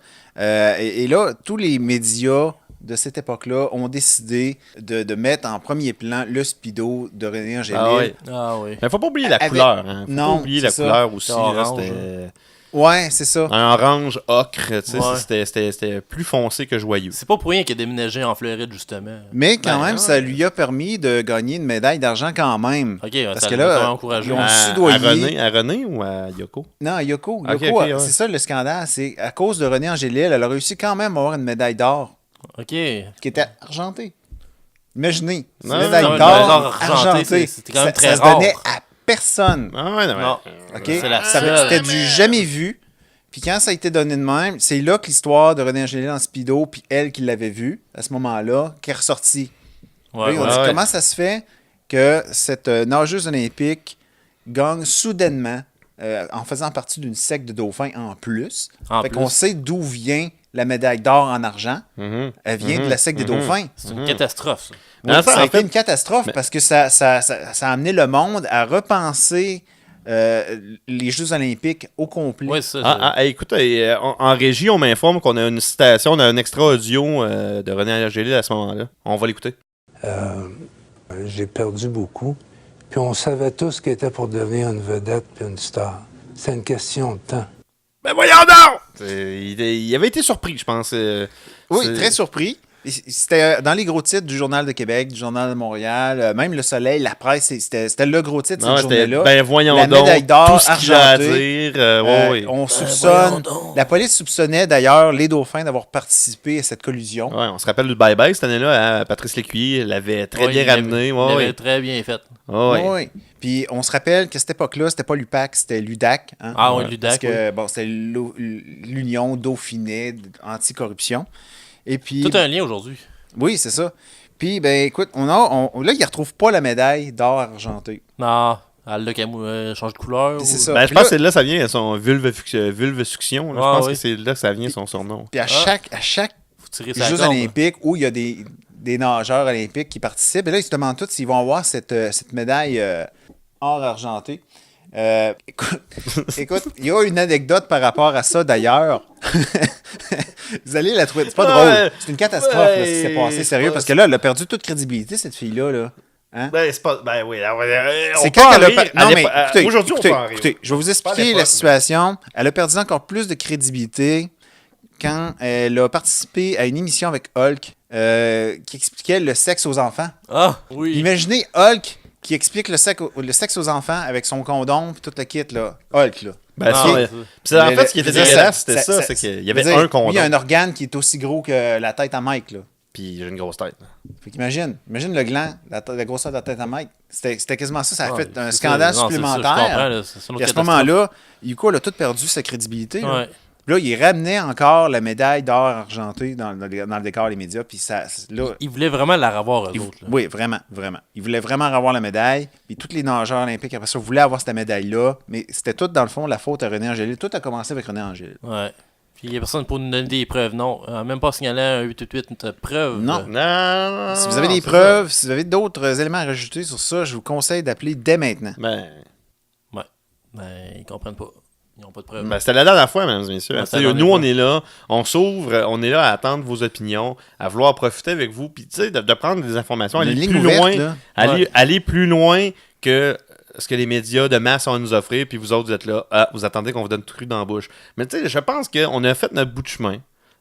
Et là, tous les médias de cette époque-là ont décidé de mettre en premier plan le speedo de René Angélil. Ah ouais. Ah oui. Mais faut pas oublier la Avec- couleur. Hein. Faut Non, pas oublier la c'est ça. couleur aussi. C'est Là, orange, c'était Ouais, c'est ça. un orange ocre. Tu sais, Ouais. c'était plus foncé que joyeux. C'est pas pour rien qu'il a déménagé en Floride, justement. Mais quand Ben, même, ouais. ça lui a permis de gagner une médaille d'argent quand même. Ok, Parce ça que l'a là, vraiment encouragé. ils ont À soudoyé. René ou à Yoko? Non, à Yoko. Ok, Yoko, ok, ouais. c'est ça le scandale. C'est à cause de René Angélil, elle a réussi quand même à avoir une médaille d'or Ok. qui était argentée. Imaginez, une Non, médaille non, d'or une médaille d'or argentée, argentée. c'était quand même Ça très se rare. donnait à personne. Ah ouais, non, Non. OK? C'est la Ça- seule. C'était du jamais vu. Puis quand ça a été donné de même, c'est là que l'histoire de René Angélil en speedo, puis elle qui l'avait vu à ce moment-là, qui est ressortie. Ouais, Puis on ouais. dit ouais. comment ça se fait que cette nageuse olympique gagne soudainement en faisant partie d'une secte de dauphins en plus. En Fait plus. qu'on sait d'où vient la médaille d'or en argent, Mhm. elle vient de la SEC des Dauphins. C'est une catastrophe, ça. Oui, Non, ça ça, a en été fait- une catastrophe parce que ça a amené le monde à repenser les Jeux olympiques au complet. Ouais, c'est ça. Écoute, en régie, on m'informe qu'on a une citation, on a un extra audio de René Angélil à ce moment-là. On va l'écouter. J'ai perdu beaucoup. Puis on savait tous qu'il était pour devenir une vedette puis une star. C'est une question de temps. Ben voyons donc! Il avait été surpris, je pense. Oui, C'est- très surpris. Et c'était dans les gros titres du Journal de Québec, du Journal de Montréal, même Le Soleil, La Presse, c'était le gros titre Non, cette c'était, journée-là. ben voyons La donc, médaille d'or tout ce qu'il a à argentée. dire. Ouais, ouais. On soupçonne. voyons donc. La police soupçonnait d'ailleurs les Dauphins d'avoir participé à cette collusion. Ouais, on se rappelle du bye-bye cette année-là. Hein, Patrice Lécuyer l'avait très Ouais, bien il ramené. l'avait- Ouais, il ouais. l'avait très bien fait. Ouais. Oui. Puis on se rappelle qu'à cette époque-là, c'était pas l'UPAC, c'était l'UDAC. Hein? Ah oui, l'UDAC, Parce que bon, c'était l'Union Dauphinet anticorruption. Et puis. Tout un lien aujourd'hui. Oui, c'est ça. Puis, ben écoute, là, il ne retrouve pas la médaille d'or argenté. Non, elle l'a change de couleur. Puis c'est ou- ça. Ben, je Puis pense là- que c'est là que ça vient, son vulve-suction. là. Ah, je pense oui. que c'est là que ça vient son surnom. Puis à chaque Faut tirer sa Jeux corde. olympiques où il y a des nageurs olympiques qui participent, et là, ils se demandent tous s'ils vont avoir cette médaille or argenté. Écoute, il y a une anecdote par rapport à ça d'ailleurs. Vous allez la trouver. C'est pas Ouais. drôle. C'est une catastrophe là, ce qui s'est passé, sérieux. Parce que là, elle a perdu toute crédibilité, cette fille-là. Là. Hein? Ben, c'est pas. Ben oui, C'est quand elle a perdu. Non, mais écoutez, Aujourd'hui, écoutez, on peut en rire. écoutez, je vais vous Pas à expliquer l'époque, la situation. Elle a perdu encore plus de crédibilité quand elle a participé à une émission avec Hulk qui expliquait le sexe aux enfants. Ah, oui. Imaginez Hulk qui explique le sexe aux enfants avec son condom et tout le kit, là. Hulk, là. Ben, Ah, c'est- ouais. Puis c'est en Le- fait, ce qui était je veux dire, dégueulasse, c'était ça, c'est qu'il y avait je veux dire, un condom. lui, il y a un organe qui est aussi gros que la tête à Mike, là. Puis j'ai une grosse tête. Fait qu'imagine le gland, la grosseur de la tête à Mike. C'était quasiment ça. Ça a Ouais, fait un c'est scandale ça. Non, c'est ça, je supplémentaire. comprends, là, c'est une autre Et à ce catastrophe. moment-là, Yuko a tout perdu sa crédibilité. Là. Ouais. Puis là, il ramenait encore la médaille d'or argenté dans le décor des médias. Puis ça, là, Ils voulaient vraiment la revoir, eux autres. Là. oui, vraiment, vraiment. Il voulait vraiment avoir la médaille. Puis tous les nageurs olympiques, après ça, voulaient avoir cette médaille-là. Mais c'était tout, dans le fond, la faute à René Angélil. Tout a commencé avec René Angélil. Ouais. Puis il n'y a personne pour nous donner des preuves, non. Même pas signaler un 888 une preuve. Non. Non. Si vous avez des c'est preuves, si vous avez d'autres éléments à rajouter sur ça, je vous conseille d'appeler dès maintenant. ça. Ben, Ouais. Ben, ils comprennent pas. Ils n'ont pas de preuves. ben, c'était la dernière fois, mesdames et messieurs. Ouais, Tu c'était sais, la nous, dernière on est là, on s'ouvre, on est là à attendre vos opinions, à vouloir profiter avec vous, puis tu sais, de prendre des informations, Une aller ligne plus ouverte, loin, là. aller plus loin que ce que les médias de masse ont à nous offrir, puis vous autres, vous êtes là, vous attendez qu'on vous donne tout dans la bouche. Mais tu sais, je pense qu'on a fait notre bout de chemin.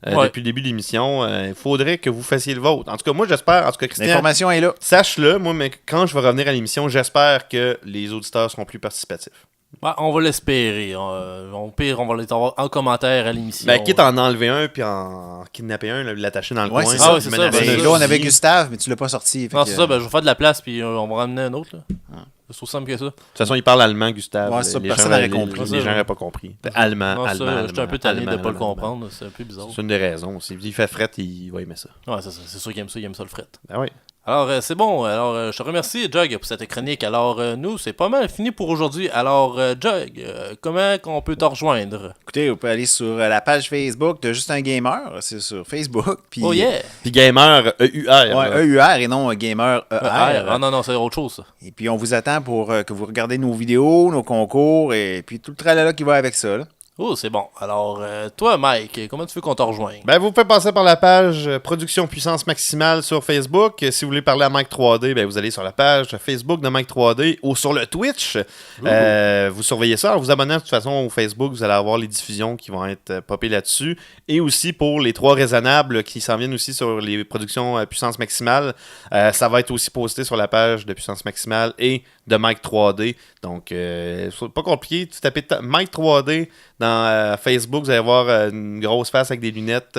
Ouais. Depuis le début de l'émission, il faudrait que vous fassiez le vôtre. En tout cas, moi, j'espère, en tout cas, Christian, L'information est là. sache-le, moi, mais quand je vais revenir à l'émission, j'espère que les auditeurs seront plus participatifs. Ouais, on va l'espérer. Au pire, on va les avoir en commentaire à l'émission. Ben, quitte à en enlever un, puis en kidnapper un, l'attacher dans le Ouais, coin. c'est là, ça. ouais, c'est ça, menacer ben, Ben, un là, on fusil. avait Gustave, mais tu l'as pas sorti. fait Non, que, c'est ça. Ben, je vais faire de la place, puis on va ramener un autre. Là. Ah. C'est aussi simple que ça. De toute façon, il parle allemand, Gustave. Ouais, ça, les personne gens, n'aurait compris. Les gens n'auraient pas compris. Allemand, Non, ça, allemand. j'étais un peu tanné de allemand, ne pas le allemand. comprendre. C'est un peu bizarre. C'est une des raisons aussi. Il fait fret, il va aimer ça. Ouais, c'est sûr qu'il aime ça. Il aime ça le fret. Ben oui. Alors, c'est bon. Alors, je te remercie, Jug, pour cette chronique. Alors, nous, c'est pas mal fini pour aujourd'hui. Alors, Jug, comment qu'on peut te rejoindre? Écoutez, vous pouvez aller sur la page Facebook de Juste un Gamer. C'est sur Facebook. Puis, Oh yeah! Puis gamer, EUR. Ouais, EUR et non Gamer ER. Ah non, c'est autre chose, ça. Et puis, on vous attend pour que vous regardez nos vidéos, nos concours et puis tout le tralala qui va avec ça. Là. Oh, c'est bon. Alors, toi, Mike, comment tu veux qu'on te rejoigne? Ben, vous pouvez passer par la page Production Puissance Maximale sur Facebook. Si vous voulez parler à Mike 3D, ben, vous allez sur la page Facebook de Mike 3D ou sur le Twitch. Vous surveillez ça. En vous abonnant de toute façon au Facebook, vous allez avoir les diffusions qui vont être popées là-dessus. Et aussi pour les 3 raisonnables qui s'en viennent aussi sur les productions Puissance Maximale, ça va être aussi posté sur la page de Puissance Maximale et de Mike 3D. Donc, c'est pas compliqué. Tu tapez Mike 3D dans Facebook, vous allez voir une grosse face avec des lunettes,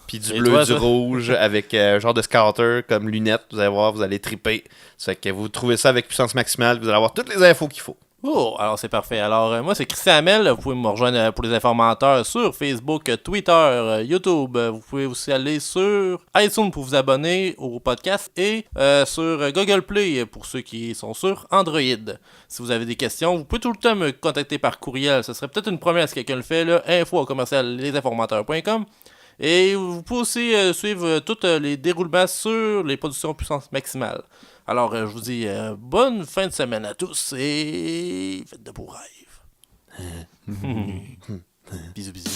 puis du Et bleu, toi, du ça? rouge, avec un genre de scouter comme lunettes. Vous allez voir, vous allez triper. Ça fait que vous trouvez ça avec puissance maximale, vous allez avoir toutes les infos qu'il faut. Oh, alors c'est parfait. Alors, moi, c'est Christian Hamel. Vous pouvez me rejoindre pour les informateurs sur Facebook, Twitter, YouTube. Vous pouvez aussi aller sur iTunes pour vous abonner au podcast et sur Google Play pour ceux qui sont sur Android. Si vous avez des questions, vous pouvez tout le temps me contacter par courriel. Ce serait peut-être une première si quelqu'un le fait, là, info@lesinformateurs.com. Et vous pouvez aussi suivre tous les déroulements sur les productions puissance maximale. Alors, je vous dis bonne fin de semaine à tous et faites de beaux rêves. Bisous, bisous.